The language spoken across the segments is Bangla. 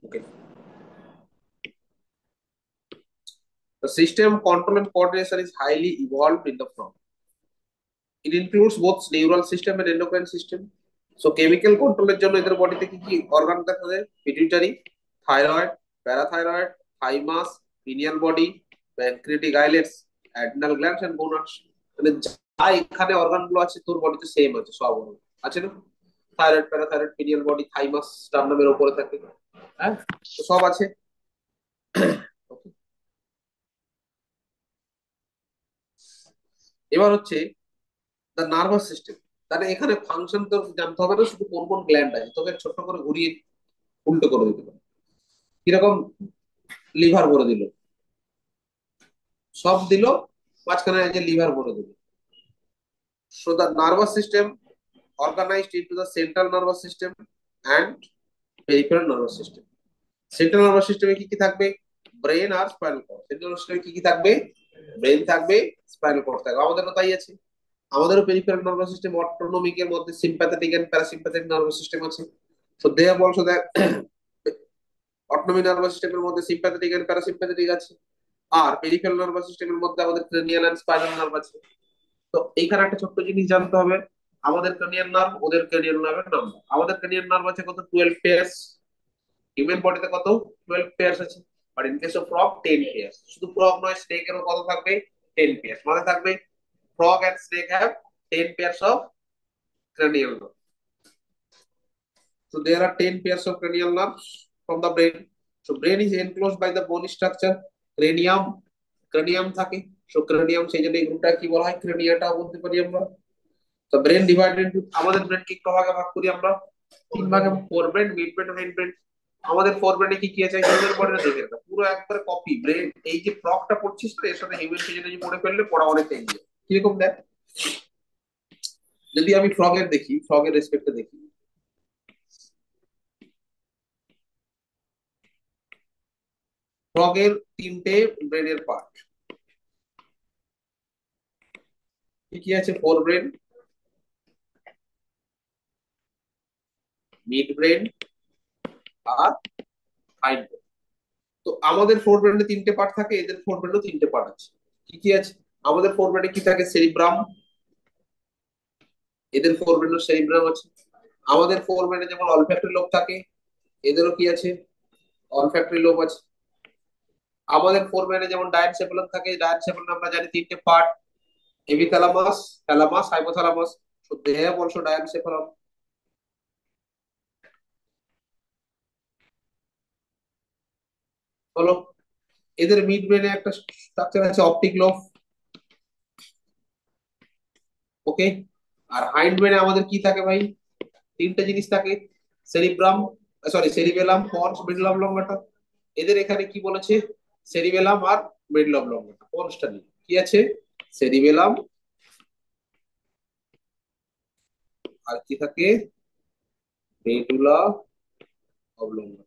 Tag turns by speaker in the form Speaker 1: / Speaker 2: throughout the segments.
Speaker 1: Okay. The system control and coordination is highly evolved in the front. It includes both neural system and endocrine system. So chemical control এর জন্য এদের বডিতে কি কি অর্গান দেখা যায়? Pituitary, thyroid, parathyroid, thymus, pineal body, pancreatic islets, adrenal glands and gonads. মানে যা এখানে অর্গান গুলো আছে তোর বডিতে সেম আছে, সব organ আছে না? Thyroid, parathyroid, pineal body, thymus স্টার্নামের উপরে থাকে। হ্যাঁ, তো সব আছে। Okay. এবার হচ্ছে দ্য নার্ভাস সিস্টেম। তাহলে এখানে ফাংশন তো জানতে হবে না, শুধু কোন কোন গ্ল্যান্ড আছে তোকে ছোট্ট করে ঘুরিয়ে উল্টো করে দিতে পারে। কিরকম? লিভার ভরে দিল, সব দিল, মাঝখানে যে লিভার ভরে দিল। So the nervous system organized into the central nervous system and peripheral nervous system. Central nervous সিস্টেমে কি কি থাকবে? ব্রেন আর স্পাইনাল কর্ড। সেন্ট্রাল নার্ভাস সিস্টেমে কি কি থাকবে? ব্রেন থাকবে, স্পাইনাল কর্ড থাকবে। আমাদেরও তাই আছে। আমাদেরও পেরিফেরাল নার্ভাস সিস্টেম, অটোনমিক এর মধ্যে sympathetic and parasympathetic nervous system আছে। So they have also that autonomic nervous সিস্টেমের মধ্যে সিম্প্যাথেটিক এন্ড প্যারাসিম্প্যাথেটিক আছে। আর পেরিফেরাল নার্ভাস সিস্টেমের মধ্যে আমাদের ক্রেনিয়াল এন্ড স্পাইনাল নার্ভ আছে। তো এইখানে একটা ছোট্ট জিনিস জানতে হবে, আমাদের ক্রেনিয়াল নার্ভ, ওদের ক্রেনিয়াল নার্ভের নাম্বার। আমাদের ক্রেনিয়াল নার্ভ আছে কত? 12 পেয়ার্স। হিউম্যান বডিতে কত? 12 পেয়ার্স আছে। আর in case of frog 10 pairs. শুধু ফ্রগ নয়, স্নেকেরও কত থাকবে? 10 পেয়ার্স। মানে থাকবে frog and snake have 10 pairs of cranial nerve. So there are 10 pairs of cranial nerves from the brain. So brain is enclosed by the bone structure cranium. cranium থাকে। So cranium, সেই জন্য এই গ্রুপটা কি বলা হয়? ক্রেনিয়াটা বলতে পারি আমরা। তো ব্রেন ডিভাইডেড ইনটু, আমাদের ব্রেন কি ভাগে ভাগ করি আমরা? তিন ভাগে। Four brain, mid brain, hind brain. আমাদের ফোর ব্রেনে কি কি আছে? হিউম্যান বডিটা দেখে রাখা পুরো একবারে কপি ব্রেন। এই যে ফ্রকটা পড়ছিস তো, এর সাথে হিউম্যান ফিজিওলজি পড়ে ফেললে পড়া অনেকটা ইজি। কিরকম দেখ, যদি আমি ফ্রগের দেখি, ফ্রগের রেসপেক্টে দেখি, ফ্রগের তিনটে ব্রেনের পার্ট। কি কি আছে? ফোর ব্রেন, মিড ব্রেন আর হাইন্ড ব্রেন। তো আমাদের ফোর ব্রেনে তিনটে পার্ট থাকে, এদের ফোর ব্রেনেও তিনটে পার্ট আছে। কি কি আছে? আমাদের ফোর ব্রেনে কি থাকে? সেরিব্রাম। এদের ফোর ব্রেনেও সেরিব্রাম আছে। আমাদের ফোর ব্রেনে যেমন অলফ্যাক্টরি লোব থাকে, এদেরও কি আছে? অলফ্যাক্টরি লোব আছে। আমাদের ফোর ব্রেনে যেমন ডায়ানসেফালাম থাকে, ডায়ানসেফালাম আমরা জানি তিনটে part: epithalamus, thalamus, hypothalamus. So they have also diencephalon. হলো। এদের মিড ব্রেনে একটা স্ট্রাকচার আছে, অপটিক লোব। ওকে। আর হাইন্ড ব্রেনে আমাদের কি থাকে ভাই? তিনটা জিনিস থাকে: cerebrum, sorry cerebellum, pons, medulla oblongata. এদের এখানে কি বলেছে? সেরিবেলাম আর মিডল অবলংগটা। পন্সটা নেই। কি আছে? সেরিবেলাম আর কি থাকে? মেডুলা অবলংগটা।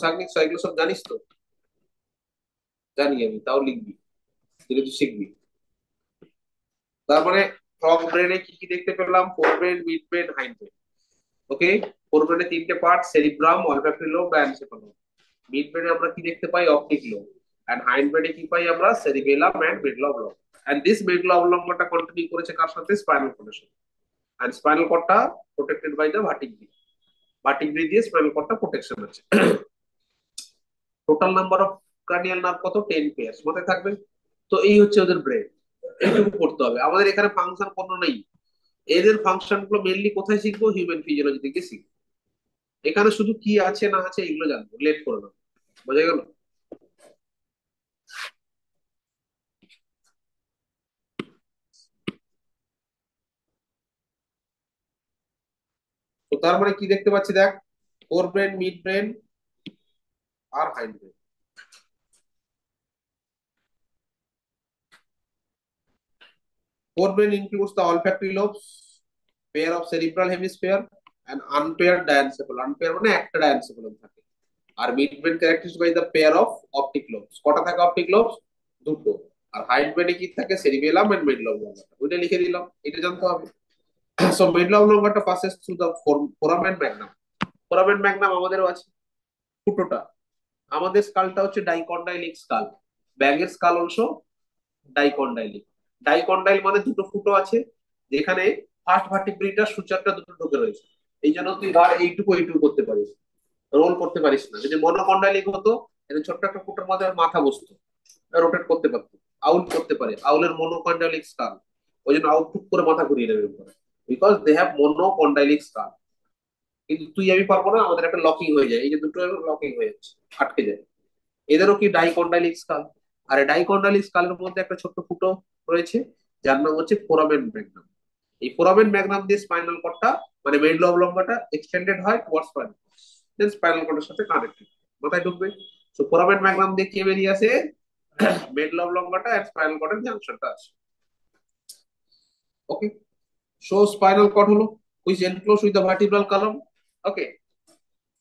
Speaker 1: সাংনিক এগুলো সব জানিস তো? জানি আমি, তাও লিখবি, যেটা তুই শিখবি। তার মানে ফ্রগ ব্রেনে কি কি দেখতে পেলাম? Fore brain, mid brain, hind brain. Okay. Fore ব্রেনে তিনটে পার্ট: cerebrum, olfactory lobe, diencephalon. Mid ব্রেনে আমরা কি দেখতে পাই? Optic lobe. এন্ড হাইন্ড ব্রেনে কি পাই আমরা? Cerebellum and medulla oblongata. And this medulla অবলংগাটা কন্টিনিউ করেছে কার সাথে? স্পাইনাল কর্ডের সাথে। এন্ড স্পাইনাল কর্ডটা protected by the vertebrae. Vertebrae দিয়ে স্পাইনাল কর্ডটা প্রোটেকশন আছে। Total number of cranial nerve কত? 10 পেয়ার্স। মাথায় থাকবে। তো এই হচ্ছে ওদের ব্রেন। এইটুকু করতে হবে। আমাদের এখানে ফাংশন কোনো নেই। এদের ফাংশন গুলো মেনলি কোথায় শিখবো? হিউম্যান ফিজিওলজি থেকে শিখবো। এখানে শুধু কি আছে না আছে এগুলো জানবো, লেট করে দেবো। বোঝা গেল? তো তার মানে কি দেখতে পাচ্ছি দেখ? ফোর ব্রেন, মিড ব্রেন আর hind brain. Forebrain includes the olfactory lobes, pair of cerebral hemisphere, and unpaired diencephalon. Unpaired মানে একটা diencephalon থাকে। আর midbrain characterized by the pair of optic lobes. কটা থাকে optic lobes? দুটো। আর hindbrain এ কি থাকে? cerebellum and medulla oblongata। ওইটা লিখে দিলাম, এটা জানতে হবে। So medulla oblongata passes through the foramen magnum. Foramen Magnum আমাদেরও আছে। ফুটোটা, আমাদের স্কালটা হচ্ছে ডাইকন্ডাইলিক স্কাল, ব্যাঙের স্কাল অংশ ডাইকন্ডাইলিক। ডাইকন্ডাইল মানে দুটো ফুটো আছে, যেখানে ফার্স্ট ভার্টিব্রেটা সূচকটা দুটো ঢুকে রয়েছে। এই জন্য তুই ঘাড় এইটুকু এইটুকু করতে পারিস, রোল করতে পারিস না। যদি মনোকন্ডাইলিক হতো, এটা ছোট্ট একটা ফুটোর মধ্যে মাথা বসতো, রোটেট করতে পারতো, আউট করতে পারে। আউলের মনোকন্ডাইলিক স্কাল, ওই জন্য আউটপুট করে মাথা ঘুরিয়ে নেবে উপরে, বিকজ দে হ্যাভ মনোকন্ডাইলিক স্কাল। কিন্তু তুই আমি পারবো না, আমাদের একটা লকিং হয়ে যায়, এই যে দুটো লকিং হয়ে যাচ্ছে, আটকে যায়। এদেরও কি ডাইকন্ডাইলিক স্কাল। আর এই ডাইকন্ডাইলিক স্কালের মধ্যে একটা ছোট্ট ফুটো রয়েছে, যার নাম হচ্ছে ফোরামেন ম্যাগনাম। এই ফোরামেন ম্যাগনাম দিয়ে স্পাইনাল কর্ডটা, মানে মেডুলা অবলঙ্গটা এক্সটেন্ডেড হয় টুয়ার্ডস স্পাইনাল, দেন স্পাইনাল কর্ডের সাথে কানেক্টেড, মাথায় ঢুকবে। তো ফোরামেন ম্যাগনাম দিয়ে কে বেরিয়ে আসে? মেডুলা অবলঙ্গটা এন্ড স্পাইনাল কর্ডের জাংশনটা আছে। ওকে, সো স্পাইনাল কর্ড হলো which enclosed with the vertebral column. Okay,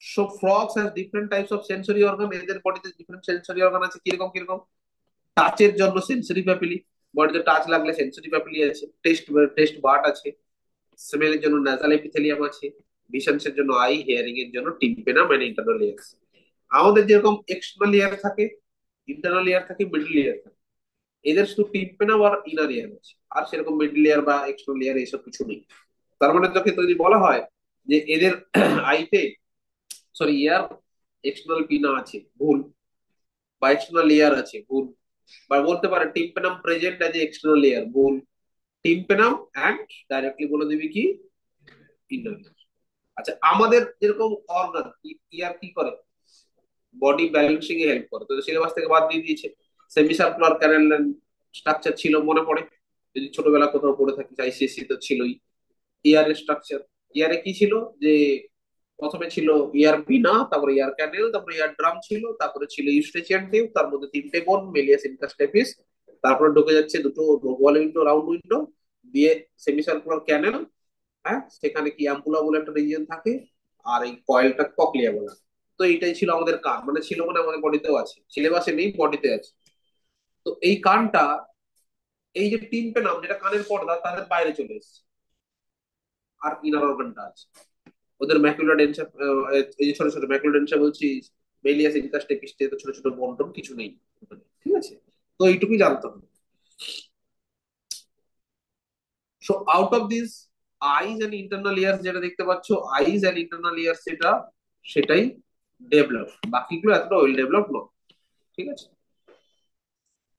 Speaker 1: so frogs has different types of sensory organ, এদের বডিতে ডিফারেন্ট সেন্সরি অর্গান আছে। কিরকম কিরকম? টাচের জন্য সেন্সরি প্যাপিলি, বডিতে টাচ লাগলে সেন্সরি প্যাপিলি আছে। টেস্ট টেস্ট বার্ড আছে। স্মেলের জন্য নাসাল এপিথেলিয়াম আছে। ভিশনসের জন্য আই, হিয়ারিং এর জন্য টিম্পেনা মানে ইন্টারনাল ইয়ার্স। আমাদের যেরকম এক্সটার্নাল ইয়ার থাকে, ইন্টারনাল ইয়ার থাকে, মিডল ইয়ার থাকে, এদের শুধু টিম্পেনা আর ইনার ইয়ার আছে, আর সেরকম মিডল ইয়ার বা এক্সটার্নাল ইয়ার এইসব কিছু নেই। তার মানে তোকে যদি বলা হয় যে এদের আইতে, সরি ইয়ার এক্সটার্নাল পিনা আছে, ভুল। বা এক্সটার্নাল লেয়ার আছে, ভুল। বা বলতে পারে টিম্পেনাম প্রেজেন্ট অ্যাজ এক্সটার্নাল লেয়ার, ভুল। টিম্পেনাম অ্যান্ড ডাইরেক্টলি বলে দিবি কি ইনার। আচ্ছা, আমাদের যেরকম অর্গান, ইয়ার কি করে? বডি ব্যালেন্সিং এ হেল্প করে, তো সিলেবাস থেকে বাদ দিয়ে দিয়েছে। সেমি সার্কুলার ক্যানেল স্ট্রাকচার ছিল, মনে পড়ে? যদি ছোটবেলা কোথাও পড়ে থাকিস, আইসিএসসি তো ছিলই। ইয়ার স্ট্রাকচার, ইয়ারে কি ছিল যে প্রথমে ছিল ইয়ার পিনা, তারপরে ইয়ার ক্যানেল, তারপরে ইয়ার ড্রাম ছিল, তারপরে ছিল ইউস্টেচিয়ান টিউব, তার মধ্যে তিনটে বোন, মেলিয়াস, ইন্টারস্টেপিস। তারপরে ঢুকে যাচ্ছে দুটো বল উইন্ডো, রাউন্ড উইন্ডো দিয়ে সেমি সার্কুলার ক্যানেল। হ্যাঁ, সেখানে কি অ্যাম্পুলা বলে একটা রিজিয়ন থাকে, আর এই কয়েলটা ককলিয়া বলা। তো এইটাই ছিল আমাদের কান, মানে ছিল মানে আমাদের বডিতেও আছে, সিলেবাসে নেই, বডিতে আছে। তো এই কানটা, এই যে টিম্পেনাম যেটা কানের পর্দা, তাদের বাইরে চলে এসেছে। আর ইনার অর্গানটা আছে, ওদের ম্যাকুলার ডেনসা, এই যে ছোট ছোট ম্যাকুলার ডেনসা বলছি, মেলিয়াস, ইন্টারস্টেপিস, ছোট ছোট বন্টন কিছু নেই ওখানে, ঠিক আছে? তো এইটুকুই জানতে হবে। So out of this eyes and internal ears, যেটা দেখতে পাচ্ছ আইজ এন্ড ইন্টারনাল ইয়ার্স, যেটা সেটাই ডেভেলপ, বাকিগুলো এতটা ওয়েল ডেভেলপ নয়, ঠিক আছে?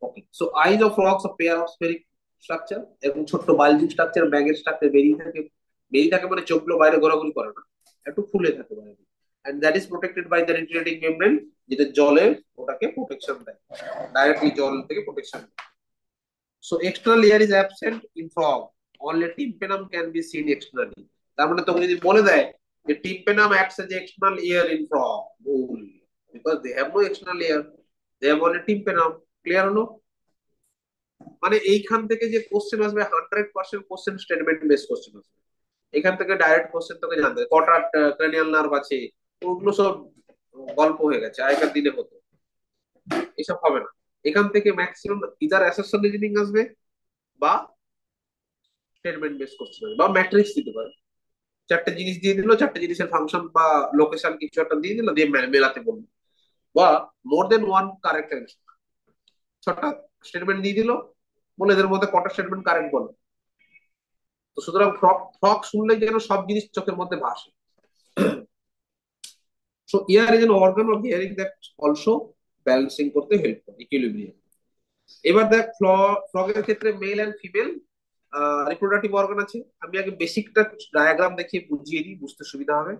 Speaker 1: Okay, so eyes of rocks of pair of spheric structure, এবং ছোট্ট বালজিং স্ট্রাকচার, ব্যাগের স্ট্রাকচার বেরিয়ে থাকে। বেরিয়ে থাকে মানে চোখগুলো বাইরে ঘোরাঘুরি করে না, একটু ফুলে থাকে বাইরে। And that is protected by the reticulating membrane, যেটা জলের ওটাকে প্রোটেকশন দেয়, ডাইরেক্টলি জল থেকে প্রোটেকশন দেয়। So external layer is absent in frog, only tympanum can be seen externally. তার মানে তোকে যদি বলে দেয় যে tympanum acts as external ear in frog, ভুল। Because they have no external ear, they have only tympanum. Clear হলো? মানে এইখান থেকে যে কোশ্চেন আসবে, 100% কোশ্চেন স্টেটমেন্ট বেস কোশ্চেন আসবে। এখান থেকে ডাইরেক্ট কোশ্চেন তোকে জানতে হবে কটা ক্রেনিয়াল নার্ভ আছে, ওগুলো সব গল্প হয়ে গেছে, আগেকার দিনে হতো। এসব হবে না। এখান থেকে ম্যাক্সিমাম ইদার অ্যাসারশন রিজনিং আসবে, বা স্টেটমেন্ট বেস কোশ্চেন আসবে, বা ম্যাট্রিক্স দিতে পারে। চারটে জিনিস দিয়ে দিল, চারটে জিনিসের ফাংশন বা লোকেশন কিছু একটা দিয়ে দিল, দিয়ে মেলাতে বললো। বা মোর দেন ওয়ান কারেক্ট অ্যান্সার, ছটা স্টেটমেন্ট দিয়ে দিল, বলে এদের মধ্যে কটা স্টেটমেন্ট কারেক্ট বলো। তো সুতরাং ফ্রক ফ্রক শুনলে যেন সব জিনিস চোখের মধ্যে ভাসে। So ear is an organ of hearing that also balancing করতে হেল্প করে, ইকুইলিব্রিয়াম। এবার দেখ, ফ্রগের ক্ষেত্রে male and female reproductive organ আছে। আমি আগে বেসিকটা ডায়াগ্রাম দেখিয়ে বুঝিয়ে দিই, বুঝতে সুবিধা হবে।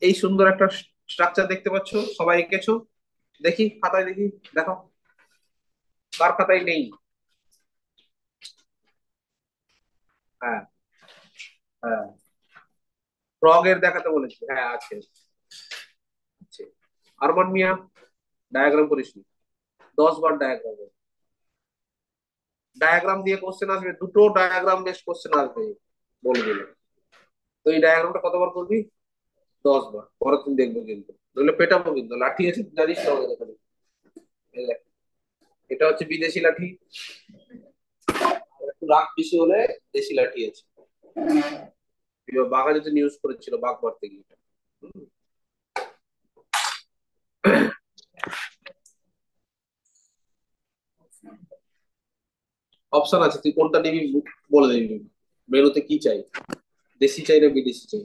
Speaker 1: এই সুন্দর একটা স্ট্রাকচার দেখতে পাচ্ছ, সবাই এঁকেছো? দেখি খাতায়, দেখি, দেখো কার খাতায় নেই। হ্যাঁ, হ্যাঁ, ফ্রগের দেখাতে বলেছি, হ্যাঁ আছে, আছে। আরমান মিয়া, ডায়াগ্রাম করিস নি? 10 বার ডায়াগ্রাম, ডায়াগ্রাম দিয়ে কোশ্চেন আসবে, দুটো ডায়াগ্রাম বেশ কোশ্চেন আসবে বলে দিলে। তো এই ডায়াগ্রামটা কতবার করবি? 10 বার। পরের দিন দেখবো কিন্তু, নইলে পেটাবো কিন্তু। লাঠি আছে জানিস তো আমাদের এখানে, এই দেখ, এটা হচ্ছে বিদেশি লাঠি, আর একটু রাগ বেশি হলে দেশি লাঠি আছে। বাঘা যেদিন ইউজ করেছিল বাঘ মারতে গিয়ে। হুম। অপশন আছে, তুই কোনটা নিবি বলে দিবি, মেনুতে কি চাই, দেশি চাই না বিদেশি চাই,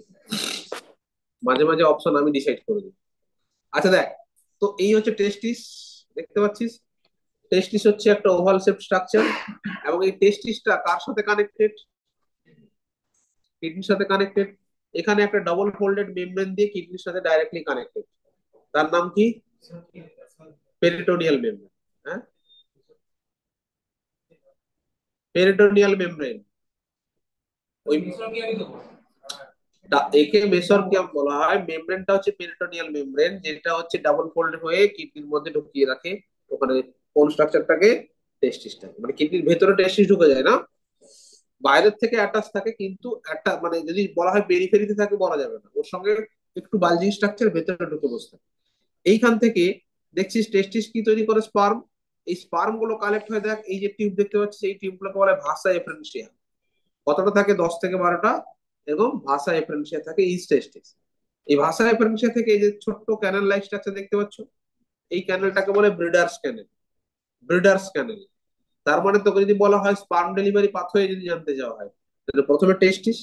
Speaker 1: মাঝে মাঝে অপশন আমি ডিসাইড করে দিই। আচ্ছা দেখ, তো এই হচ্ছে টেস্টিস, দেখতে পাচ্ছিস, টেস্টিস হচ্ছে একটা ওভাল শেপ স্ট্রাকচার, এবং এই টেস্টিসটা কার সাথে কানেক্টেড, কিডনির সাথে কানেক্টেড। এখানে একটা ডবল ফোল্ডেড মেমব্রেন দিয়ে কিডনির সাথে ডাইরেক্টলি কানেক্টেড, তার নাম কি, পেরিটোনিয়াল মেমব্রেন। হ্যাঁ, পেরিটোনিয়াল মেমব্রেন, ওই একে মেসোরকিয়াম বলা হয়। মেমব্রেনটা হচ্ছে পেরিটোনিয়াল মেমব্রেন, যেটা হচ্ছে ডাবল ফোল্ড হয়ে কিডনির মধ্যে ঢুকিয়ে রাখে ওখানে কোন স্ট্রাকচারটাকে, টেস্টিসটাকে, মানে কিডনির ভেতরে টেস্টিস ঢুকে যায় না, বাইরের থেকে অ্যাটাচ থাকে, কিন্তু একটা মানে যদি বলা হয় পেরিফেরিতে থাকে বলা যাবে না, ওর সঙ্গে একটু বালজিং স্ট্রাকচার ভেতরে ঢুকে বসে থাকে। এইখান থেকে দেখছিস টেস্টিস কি তৈরি করে, স্পার্ম। এই স্পার্ম গুলো কালেক্ট হয়ে, দেখ এই যে টিউব দেখতে পাচ্ছিস, এই টিউব গুলোকে বলে ভাসা এফারেনশিয়া। কতটা থাকে, 10 থেকে 12টা, এবং ভাসা এফারেনশিয়া থাকে ইস্ট টেস্টিস। এই ভাসা এফারেনশিয়া থেকে এই যে ছোট্ট ক্যানেল লাইক স্ট্রাকচার দেখতে পাচ্ছ, এই ক্যানেলটাকে বলে ব্রিডার্স ক্যানেল, ব্রিডার্স ক্যানেল। তার মানে তোকে যদি বলা হয় স্পার্ম ডেলিভারি পাথওয়ে যদি জানতে যাওয়া হয়, তাহলে প্রথমে টেস্টিস,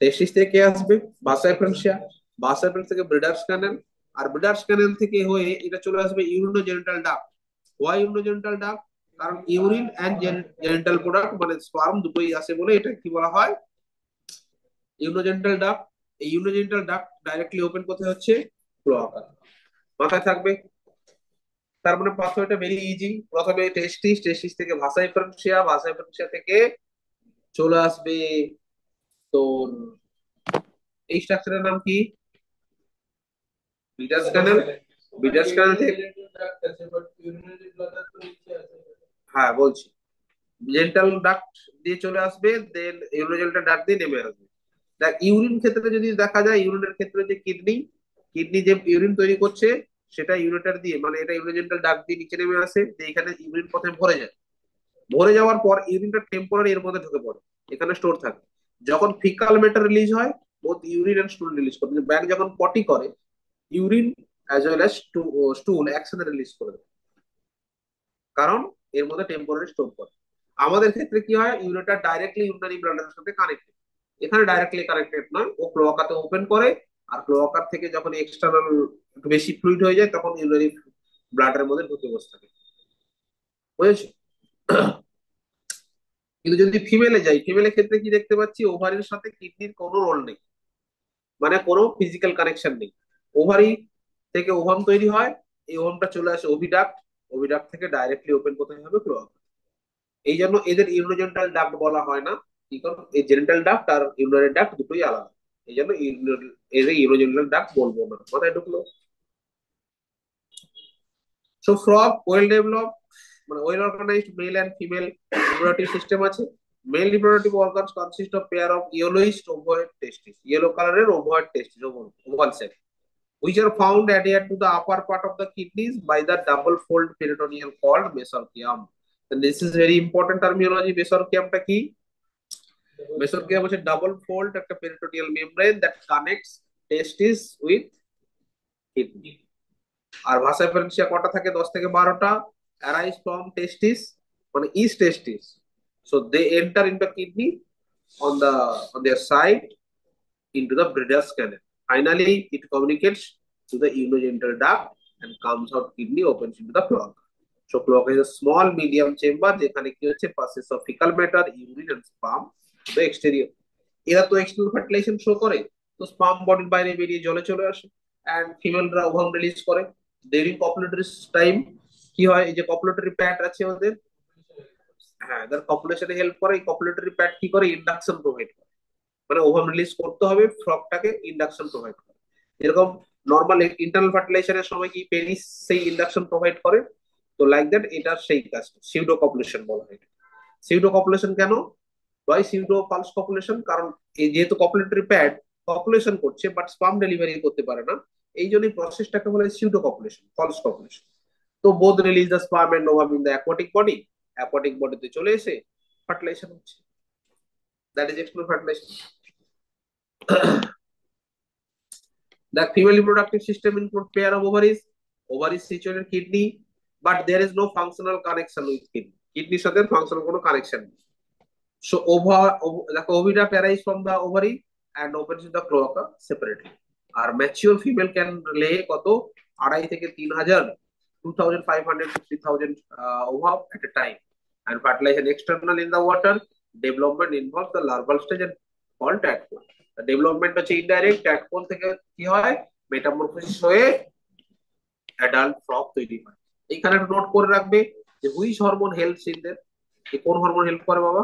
Speaker 1: টেস্টিস থেকে কে আসবে, ভাসা এফারেনশিয়া, ভাসা এফারেনশিয়া থেকে ব্রিডার্স ক্যানেল, আর ব্রিডার্স ক্যানেল থেকে হয়ে এটা চলে আসবে ইউরিনোজেনিটাল ডাক্ট। ওয়াই ইউরিনোজেনিটাল ডাক্ট, কারণ ইউরিন এন্ড জেনিটাল প্রোডাক্ট মানে স্পার্ম দুটোই আসে বলে এটা কি বলা হয়, ইউনোজেন্টাল ডাক্ট। এই ইউনোজেন্টাল ডাক্ট ডাইরেক্টলি ওপেন কোথায় হচ্ছে, ক্লোয়াকা, মাথায় থাকবে। তার মানে পাথওয়েটা ভেরি ইজি, প্রথমে টেস্টিস, টেস্টিস থেকে ভাসা এফারেনশিয়া, ভাসা এফারেনশিয়া থেকে চলে আসবে তোর, এই স্ট্রাকচারের নাম কি, বিটাস ক্যানেল, বিটাস ক্যানেল থেকে, হ্যাঁ বলছি, জেন্টাল ডাক্ট দিয়ে চলে আসবে, দেন ইউরোজেন্টাল ডাক্ট দিয়ে নেমে আসবে। দেখ ইউরিন ক্ষেত্রে যদি দেখা যায়, ইউরিনের ক্ষেত্রে যে কিডনি, কিডনি যে ইউরিন তৈরি করছে, সেটা ইউরেটার দিয়ে মানে এটা ইউরোজেন্টাল ডাক্ট দিয়ে নিচে নেমে আসে, যে এখানে ইউরিন প্রথমে ভরে যায়, ভরে যাওয়ার পর ইউরিনটা টেম্পোরারি এর মধ্যে ঢুকে পড়ে, এখানে স্টোর থাকে। যখন ফিকাল ম্যাটার রিলিজ হয়, both urine and stool release করে, ব্যাগ যখন পটি করে, urine as well as stool একসাথে রিলিজ করে দেয়, কারণ এর মধ্যে টেম্পোরারি স্টোর করে। আমাদের ক্ষেত্রে কি হয়, ইউরেটার ডাইরেক্টলি ইউরিনারি ব্লাডারের সাথে কানেক্টেড, এখানে ডাইরেক্টলি কানেক্টেড নয়, ও ক্লোয়াকাতে ওপেন করে, আর ক্লোয়াকার থেকে যখন এক্সটার্নাল একটু বেশি ফ্লুইড হয়ে যায়, তখন ইউরিনারি ব্লাডের মধ্যে ঢুকে বসে থাকে, বুঝেছো। কিন্তু যদি ফিমেলে যাই, ফিমেলের ক্ষেত্রে কি দেখতে পাচ্ছি, ওভারির সাথে কিডনির কোনো রোল নেই, মানে কোনো ফিজিক্যাল কানেকশন নেই। ওভারি থেকে ওভাম তৈরি হয়, এই ওভামটা চলে আসে ওভিডাক্ট, ওভিডাক্ট থেকে ডাইরেক্টলি ওপেন কোথায় হবে, ক্লোয়াকা। এই জন্য এদের ইউরোজেন্টাল ডাক্ট বলা হয় না, কি কারণ এই জেনিটাল ডাক্ট আর ইউরিনারি ডাক্ট দুটোই আলাদা, এই জন্য এদের ইউরোজেন্টাল ডাক্ট বলবো না, মাথায় ঢুকলো। সো ফ্রগ ওয়েল ডেভেলপ, মানে well organized male and female reproductive system আছে। Male reproductive organs consist of pair of yellowish ovoid testes, yellow কালারের ovoid testes, oval cell, which are found adhered to the upper part of the kidneys by the double fold peritoneum called mesorchium. And this is very important terminology, mesorchium টা কি, মেসোরকিয়াম হচ্ছে ডাবল ফোল্ড একটা peritoneal membrane that connects testes with kidney. আর ভাসা এফারেনশিয়া কটা থাকে, 10 থেকে 12টা, অ্যারাইজ ফ্রম টেস্টিস মানে ইস্ট testis, so they enter into kidney on the on their side into the Breders canal. Finally, it communicates to the urogenital duct and comes out kidney, opens into the cloaca. So cloaca is a small medium chamber যেখানে কি হচ্ছে, passes of fecal matter, urine and sperm to the exterior. এরা তো এক্সটার্নাল ফার্টিলাইজেশন শো করে, তো স্পার্ম বডির বাইরে বেরিয়ে জলে চলে আসে, এন্ড ফিমেলরা ওভাম রিলিজ করে। ডিউরিং কপুলেটরি টাইম কি হয়, এই যে কপুলেটরি প্যাড আছে ওদের, হ্যাঁ এদের কপুলেশনে হেল্প করে, এই কপুলেটরি প্যাড কি করে, ইন্ডাকশন প্রোভাইড করে, মানে ওভাম রিলিজ করতে হবে, ফ্রকটাকে ইন্ডাকশন প্রোভাইড করে। এরকম নর্মাল ইন্টারনাল ফার্টিলাইজেশনের সময় কি পেনিস সেই ইন্ডাকশন প্রোভাইড করে, তো লাইক দ্যাট এটার সেই কাজটা সিউডো কপুলেশন বলা হয়। সিউডো কপুলেশন কেন, ওয়াই সিউডো পালস কপুলেশন, কারণ এই যেহেতু কপুলেটরি প্যাড কপুলেশন করছে বাট স্পার্ম ডেলিভারি করতে পারে না, এই জন্য প্রসেসটাকে বলে সিউডো কপুলেশন, ফলস কপুলেশন। তো both release the sperm and ovum in the aquatic body, aquatic বডিতে চলে এসে ফার্টিলাইজেশন হচ্ছে, that is external fertilisation. The female reproductive system include pair of ovaries, ovary is situated kidney, but there is no functional connection with kidney, কিডনির সাথে ফাংশনাল কোনো কানেকশন নেই। So the ovida arise from the ovary and opens in the cloaca separately. আর ম্যাচিওর ফিমেল ক্যান lay কত 2.5 থেকে 3,000, 2,500 to 3,000 ovum at a time. And fertilization external in the water. Development involves the larval stage and called tadpole. The development হচ্ছে indirect, tadpole থেকে কি হয় মেটামরফোসিস হয়ে অ্যাডাল্ট ফ্রগ তৈরি হয়। এইখানে নোট করে রাখবে যে হুইচ হরমোন হেল্পস ইন দের, কোন হরমোন হেল্প করে বাবা?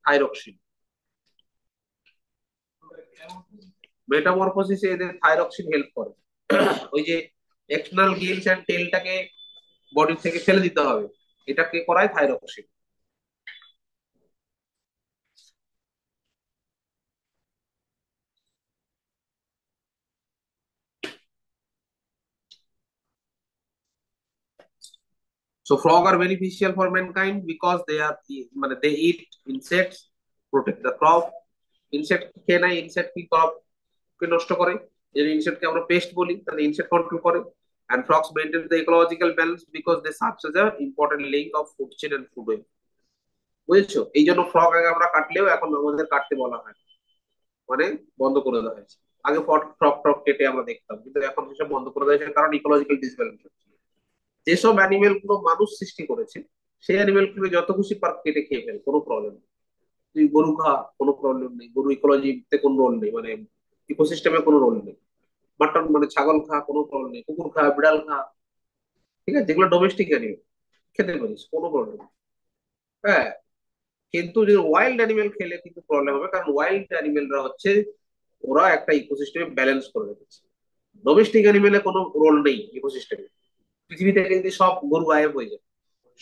Speaker 1: থাইরক্সিন। মেটামরফোসিসে এদের থাইরক্সিন হেল্প করে। ওই যে এক্সটার্নাল গিলস এন্ড টেলটাকে বডি থেকে ফেলে দিতে হবে, এটাকে করায় thyroxine. So frog are beneficial for mankind because they are মানে they eat insects, protect the crop. Insect খেয়ে নেয়, ইনসেক্ট কি crop কে নষ্ট করে, এই ইনসেক্টকে আমরা পেস্ট বলি, তাহলে ইনসেক্ট কন্ট্রোল করে। And frogs maintain the ecological balance because they serve as an important link of food chain and food web. বুঝেছো? এই জন্য ফ্রগ আগে আমরা কাটলেও এখন আমাদের কাটতে বলা হয়, মানে বন্ধ করে দেওয়া হয়েছে। আগে ফ্রগ ফ্রগ ফ্রগ কেটে আমরা দেখতাম, কিন্তু এখন সেসব বন্ধ করে দেওয়া হয়েছে কারণ ইকোলজিক্যাল ডিসব্যালেন্স হচ্ছে। যেসব অ্যানিমেল গুলো মানুষ সৃষ্টি করেছে সেই অ্যানিমেল গুলো যত খুশি পার কেটে খেয়ে ফেল, কোনো প্রবলেম নেই। তুই গরু খা, কোনো প্রবলেম নেই, গরু ইকোলজিতে কোনো রোল নেই, মানে ইকোসিস্টেমে কোনো রোল নেই। মাটন মানে ছাগল খা, কোনো প্রবলেম নেই, কুকুর খা, বিড়াল খা, ঠিক আছে, যেগুলো ডোমেস্টিক অ্যানিমেল খেতে পারিস, কোনো প্রবলেম নেই। হ্যাঁ, কিন্তু যে ওয়াইল্ড অ্যানিমেল খেলে কিন্তু প্রবলেম হবে, কারণ ওয়াইল্ড অ্যানিমেলরা হচ্ছে ওরা একটা ইকোসিস্টেমে ব্যালেন্স করে রেখেছে। ডোমেস্টিক অ্যানিমেলে কোনো রোল নেই ইকোসিস্টেমে। পৃথিবী থেকে যদি সব গরু গায়েব হয়ে যায়,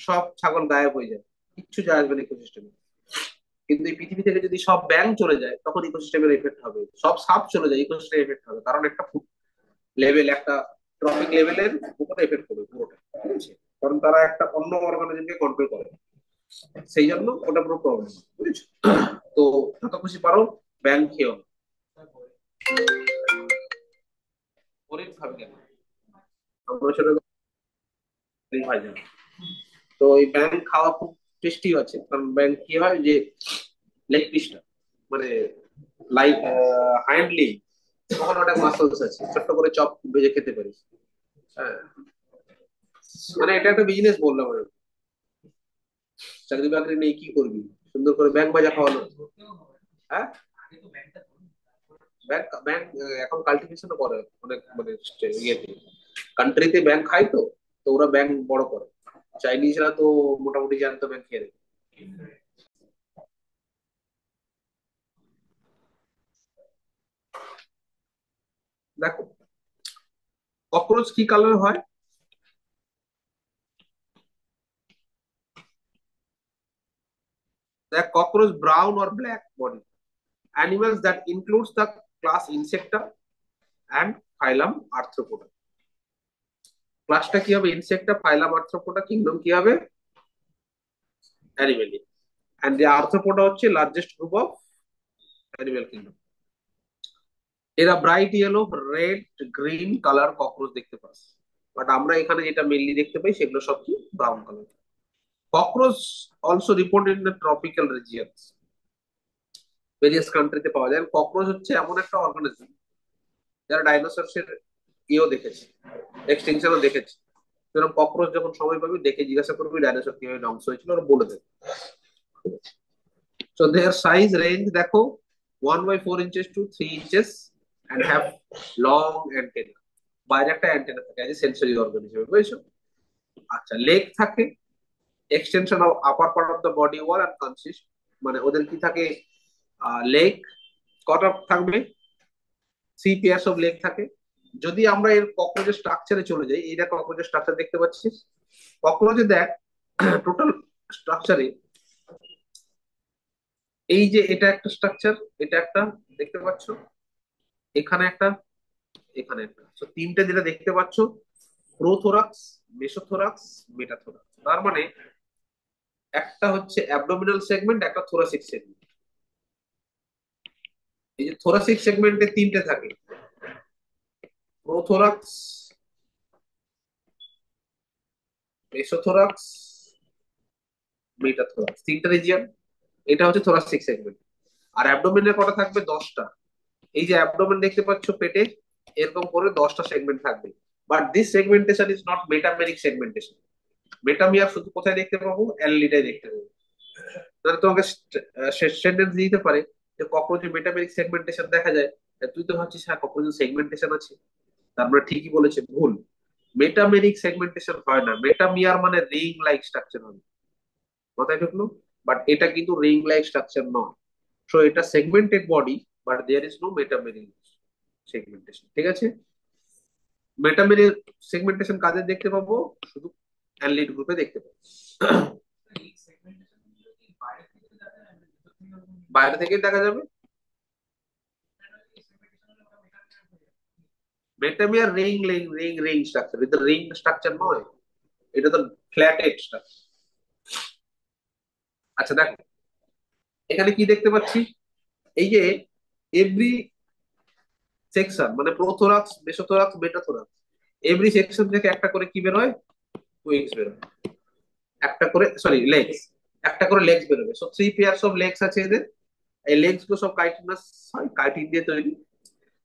Speaker 1: সব ছাগল গায়েব হয়ে যায়, কিচ্ছু যায় আসবে না ইকোসিস্টেমে। কিন্তু এই পৃথিবী থেকে যদি সব ব্যাঙ চলে যায় তখন ইকোসিস্টেমের এফেক্ট হবে, সব সাপ চলে যায় ইকোসিস্টেম এফেক্ট হবে, কারণ একটা লেভেল, একটা ট্রপিক লেভেলের উপরে এফেক্ট করবে পুরোটা, ঠিক আছে, কারণ তারা একটা অন্য অর্গানিজমকে কন্ট্রোল করে, সেই জন্য ওটা পুরো প্রবলেম, বুঝেছো? তো যত খুশি পারো ব্যাঙ খেও না। হরিণ খাবে কেন? আমরা সেটা ভাই জানি। তো এই ব্যাঙ খাওয়া খুব টেস্টি আছে, কারণ ব্যাঙ কি হয় যে লেগ পিসটা মানে লাইক হাইন্ডলি, তখন ওটা মাসলস আছে, ছোট্ট করে চপ ভেজে খেতে পারিস। হ্যাঁ, মানে এটা একটা বিজনেস বললাম আমি। চাকরি বাকরি নেই কি করবি, সুন্দর করে ব্যাংক ভাজা খাওয়ানো। হ্যাঁ, ব্যাংক ব্যাংক এখন কাল্টিভেশনও করে অনেক, মানে ইয়েতে কান্ট্রিতে ব্যাংক খায় তো, তো ওরা ব্যাংক বড় করে। চাইনিজরা তো মোটামুটি জানতো ব্যাংক খেয়ে দেবে। দেখো ককরোচ কি কালার হয়? দেখ, cockroach brown or black body. Animals that includes the class Insecta and phylum Arthropoda. ক্লাসটা কি হবে? ইনসেক্টা, ফাইলাম আর্থ্রোপোডা, কিংডম কি হবে? অ্যানিমেলিয়া। এন্ড দি আর্থ্রোপোডা হচ্ছে largest group of animal kingdom. এরা bright yellow, red, green colour cockroach দেখতে পাস, বাট আমরা এখানে যেটা মেনলি দেখতে পাই সেগুলো সব কি brown colour. Cockroach also report in the tropical regions, various কান্ট্রিতে পাওয়া যায়। ককরোচ হচ্ছে এমন একটা অর্গানিজম যারা ডাইনোসরসের ইয়েও দেখেছে, এক্সটিংশনও দেখেছে। সুতরাং ককরোচ যখন সময় পাবি দেখে জিজ্ঞাসা করবি ডাইনোসর কিভাবে ধ্বংস হয়েছিল, ওরা বলে দেবে। So their size range দেখো 1/4 inches to 3 inches and have long antenna. বাইরে একটা অ্যান্টেনা থাকে অ্যাজ এ সেন্সরি অর্গান হিসেবে, বুঝেছো? আচ্ছা, লেগ থাকে, extension of upper part of the body wall and consist, মানে ওদের কি থাকে, লেগ কটা থাকবে, 3 pairs অফ লেগ থাকে। যদি আমরা এর ককরোচের স্ট্রাকচারে চলে যাই, এইটা ককরোচের স্ট্রাকচার দেখতে পাচ্ছিস, ককরোচে দেখ টোটাল স্ট্রাকচারে এই যে এটা একটা স্ট্রাকচার, এটা একটা দেখতে পাচ্ছ, এখানে একটা, এখানে একটা, তো তিনটে যেটা দেখতে পাচ্ছ, প্রোথোরাক্স, মেসোথোরাক্স, মেটাথোরাক্স। তার মানে একটা হচ্ছে অ্যাবডোমিনাল সেগমেন্ট, একটা থোরাসিক সেগমেন্ট। এই যে থোরাসিক সেগমেন্টে তিনটে থাকে, প্রোথোরাক্স, মেসোথোরাক্স, মেটাথোরাক্স, তিনটা রিজিয়ন। এটা হচ্ছে থোরাসিক সেগমেন্ট। আর অ্যাবডোমেনে কটা থাকবে? 10টা। এই যে অ্যাবডোমেন দেখতে পাচ্ছ পেটে, এরকম করে 10টা সেগমেন্ট থাকবে। But this segmentation is not metameric segmentation. Metamere শুধু কোথায় দেখতে পাবো? অ্যালিলিটায় দেখতে পাবো। তাহলে তোমাকে সেন্টেন্স দিতে পারে যে কখনো মেটামেরিক সেগমেন্টেশন দেখা যায়, তা তুই তো ভাবছিস হ্যাঁ কখনো সেগমেন্টেশন আছে, তারপরে ঠিকই বলেছে, ভুল। মেটামেরিক সেগমেন্টেশন হয় না, মেটামিয়ার মানে রিং লাইক স্ট্রাকচার হবে, মাথায় ঢুকলো? বাট এটা কিন্তু রিং লাইক স্ট্রাকচার নয়। সো এটা segmented body, but there is no metameric segmentation, ঠিক আছে? মেটামেরিক সেগমেন্টেশন কাদের দেখতে পাবো? শুধু অ্যানলিড গ্রুপে দেখতে পাবো। বাইরে থেকে দেখা যাবে। Metamere ring ring ring ring structure, এটা রিং স্ট্রাকচার নয়, এটা তো ফ্ল্যাটেড স্ট্রাকচার। আচ্ছা দেখো, এখানে কি দেখতে পাচ্ছি? এই যে এভরি সেকশন মানে prothorax, mesothorax, metathorax, every section থেকে একটা করে কি বের হয়? উইংস বের হয়। একটা করে, সরি, লেগস। একটা করে লেগস বেরোবে। সো 3 পেয়ার্স অফ লেগস আছে এদের। এই লেগস গুলো সব কাইটিনাস হয়, কাইটিন দিয়ে তৈরি।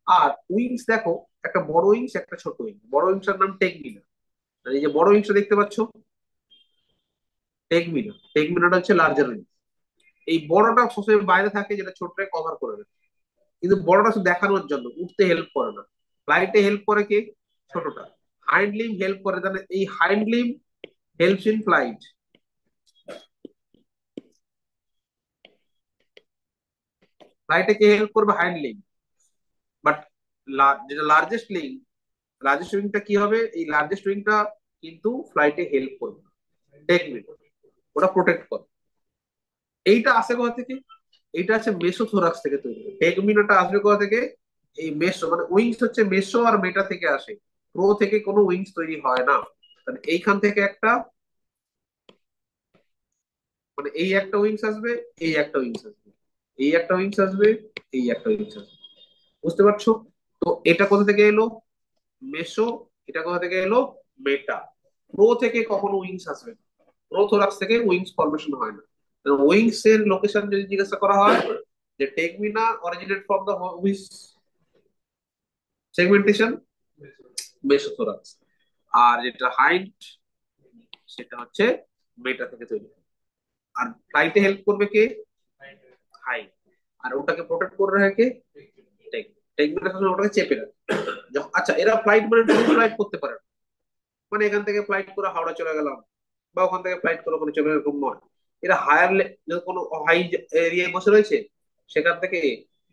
Speaker 1: আর উইংস দেখো, একটা বড় উইংস, একটা ছোট উইংস। বড় উইংসটার নাম টেগমিনা। আর এই যে বড় উইংসটা দেখতে পাচ্ছ, টেগমিনা, টেগমিনাটা হচ্ছে লার্জার উইংস। এই বড়টা সবসময় বাইরে থাকে, যেটা ছোটটাকে কভার করে দেয়। কিন্তু বড়টা শুধু দেখানোর জন্য, উঠতে হেল্প করে না। ফ্লাইটে হেল্প করে কে? ছোটটা। হাইন্ড লিম্ব হেল্প করে, তাহলে এই hind limb helps in flight. ফ্লাইটে কে হেল্প করবে? Hind limb. বাট যেটা লার্জেস্ট লিম্ব, লার্জেস্ট উইংটা কি হবে? এই লার্জেস্ট উইংটা কিন্তু ফ্লাইটে হেল্প করবে, টেকনিক, ওটা প্রোটেক্ট করে। এইটা আসে কোথা থেকে? এইটা আছে মেসোথোরাক্স থেকে তৈরি। টেগমিনাটা আসবে কোথা থেকে? এই মেসো মানে উইংস হচ্ছে মেসো আর মেটা থেকে আসে। প্রো থেকে কোনো উইংস তৈরি হয় না। তাহলে এইখান থেকে একটা, মানে এই একটা উইংস আসবে, এই একটা উইংস আসবে, এই একটা উইংস আসবে, এই একটা উইংস আসবে। বুঝতে পারছো? তো এটা কোথা থেকে এলো? মেসো। এটা কোথা থেকে এলো? মেটা। প্রো থেকে কখনো উইংস আসবে না। প্রোথোরাক্স থেকে উইংস ফরমেশন হয় না। উইংস এর লোকেশন যদি জিজ্ঞাসা করা হয়, যে tegmina originate from the which segmentation? Mesothorax. আর যেটা হাইট, সেটা হচ্ছে মেটা থেকে তৈরি। আর ফ্লাইটে হেল্প করবে কে? হাইট। আর ওটাকে প্রোটেক্ট করে রাখে টেগ। টেগমিনা সবসময় ওটাকে চেপে রাখে। আচ্ছা, এরা ফ্লাইট মানে ফ্লাইট করতে পারে না। মানে এখান থেকে ফ্লাইট করে হাওড়া চলে গেলাম, বা ওখান থেকে ফ্লাইট করে ওখানে চলে, এরকম নয়। এরা হায়ার, কোনো হাই এরিয়ায় বসে রয়েছে, সেখান থেকে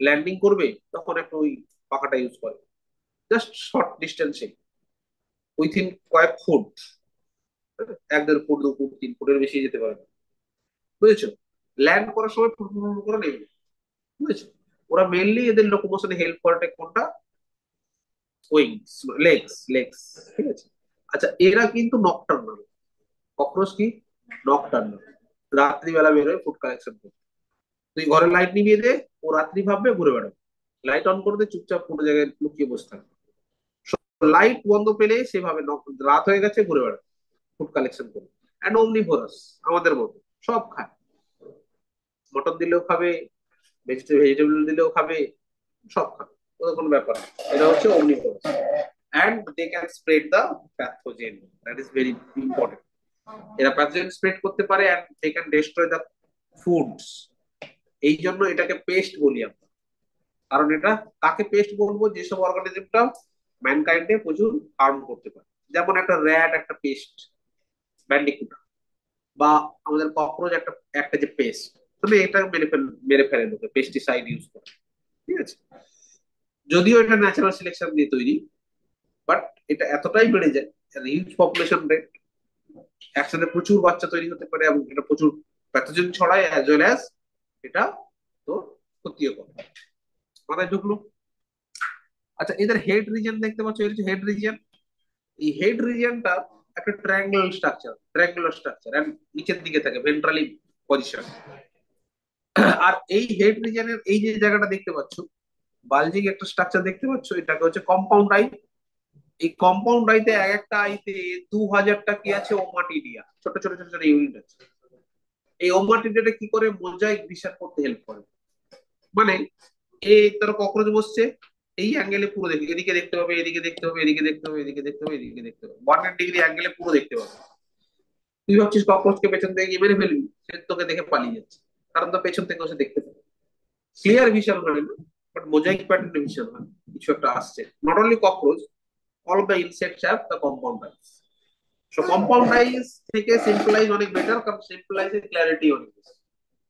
Speaker 1: ল্যান্ডিং করবে, তখন একটু ওই পাখাটা ইউজ করে, জাস্ট শর্ট ডিস্টেন্সে, উইথিন কয়েক ফুট, 1-1.5 ফুট, 2 ফুট, 3 ফুটের বেশি যেতে পারে না। বুঝেছো? ল্যান্ড করার সময় ফুট ফুট ফুট করে নেবে। বুঝেছো? ওরা মেনলি এদের লোকোমোশনে হেল্প করে কোনটা? Wings, legs, legs. ঠিক আছে। আচ্ছা, এরা কিন্তু নকটার্নাল। ককরোচ কি? নকটার্নাল। রাত্রিবেলা বেরোয় ফুড কালেকশন করতে। তুই ঘরে লাইট নিভিয়ে দে, ও রাত্রি ভাববে ঘুরে বেড়াবে। লাইট অন করে দে, চুপচাপ কোনো জায়গায় লুকিয়ে বসে থাকবে। লাইট বন্ধ পেলে সেভাবে রাত হয়ে গেছে ঘুরে বেড়াবে, ফুড কালেকশন করে। অ্যান্ড omnivorous, আমাদের মতো সব খায়। মটন দিলেও খাবে, ভেজিটেবল দিলেও খাবে, সব খাবে, ওদের কোনো ব্যাপার না। এটা হচ্ছে omnivorous, and they can spread the pathogen, that is very important. এরা প্যাথোজেন স্প্রেড করতে পারে, and they can destroy the foods। এই জন্য এটাকে পেস্ট বলি আমরা। কারণ এটা, কাকে পেস্ট বলবো? যেসব অর্গানিজমটা ম্যানকাইন্ডে প্রচুর হার্ম করতে পারে। যেমন একটা র্যাট একটা পেস্ট, ব্যান্ডিকুট, বা আমাদের ককরোচ একটা, একটা যে পেস্ট, তবে এটা মেরে ফেলে লোকে পেস্টিসাইড ইউজ করে। ঠিক আছে? যদিও এটা ন্যাচারাল সিলেকশন দিয়ে তৈরি, বাট এটা এতটাই বেড়ে যায়, হিউজ পপুলেশন রেট, একসাথে প্রচুর বাচ্চা তৈরি হতে পারে, এবং এটা প্রচুর প্যাথোজেন ছড়ায়, অ্যাজ ওয়েল অ্যাজ এটা তো ক্ষতিও করে। মাথায় ঢুকলো? আচ্ছা, এদের হেড রিজন দেখতে পাচ্ছ, এটা হচ্ছে হেড রিজন। এই হেড রিজিয়নটা একটা ট্রায়াঙ্গুলার স্ট্রাকচার এন্ড নিচের দিকে থাকে, ভেন্ট্রালি পজিশন। আর এই হেড রিজিয়নের এই যে জায়গাটা দেখতে পাচ্ছ, বালজিং একটা স্ট্রাকচার দেখতে পাচ্ছ, এটাকে হচ্ছে কম্পাউন্ড আই। এই কম্পাউন্ড আইতে এক একটা আইতে 2000টা কি আছে ওমাটিডিয়া, ছোট ছোট ছোট ছোট ইউনিট আছে। এই ওমাটিডিয়াটা কি করে মোজাইক বিচার করতে হেল্প করে। মানে এই তোর ককরোচ বসছে, এই অ্যাঙ্গেলে পুরো দেখবে, এদিকে দেখতে হবে, এদিকে দেখতে হবে, এদিকে দেখতে হবে, এদিকে দেখতে হবে, এদিকে দেখতে হবে, 180 ডিগ্রি অ্যাঙ্গেলে পুরো দেখতে পাবে। তুই ভাবছিস ককরোচকে পেছন থেকে গিয়ে মেরে ফেলবি, সে তোকে দেখে পালিয়ে যাচ্ছে, কারণ তো পেছন থেকে সে দেখতে পাবে। ক্লিয়ার ভিশন হয় না, বাট মোজাইক প্যাটার্ন ভিশন হয়, কিছু একটা আসছে। Not only cockroach, all of the insects have the compound eyes. So compound eyes থেকে simple eyes অনেক বেটার, কারণ simple eyes এর ক্ল্যারিটি অনেক বেশি,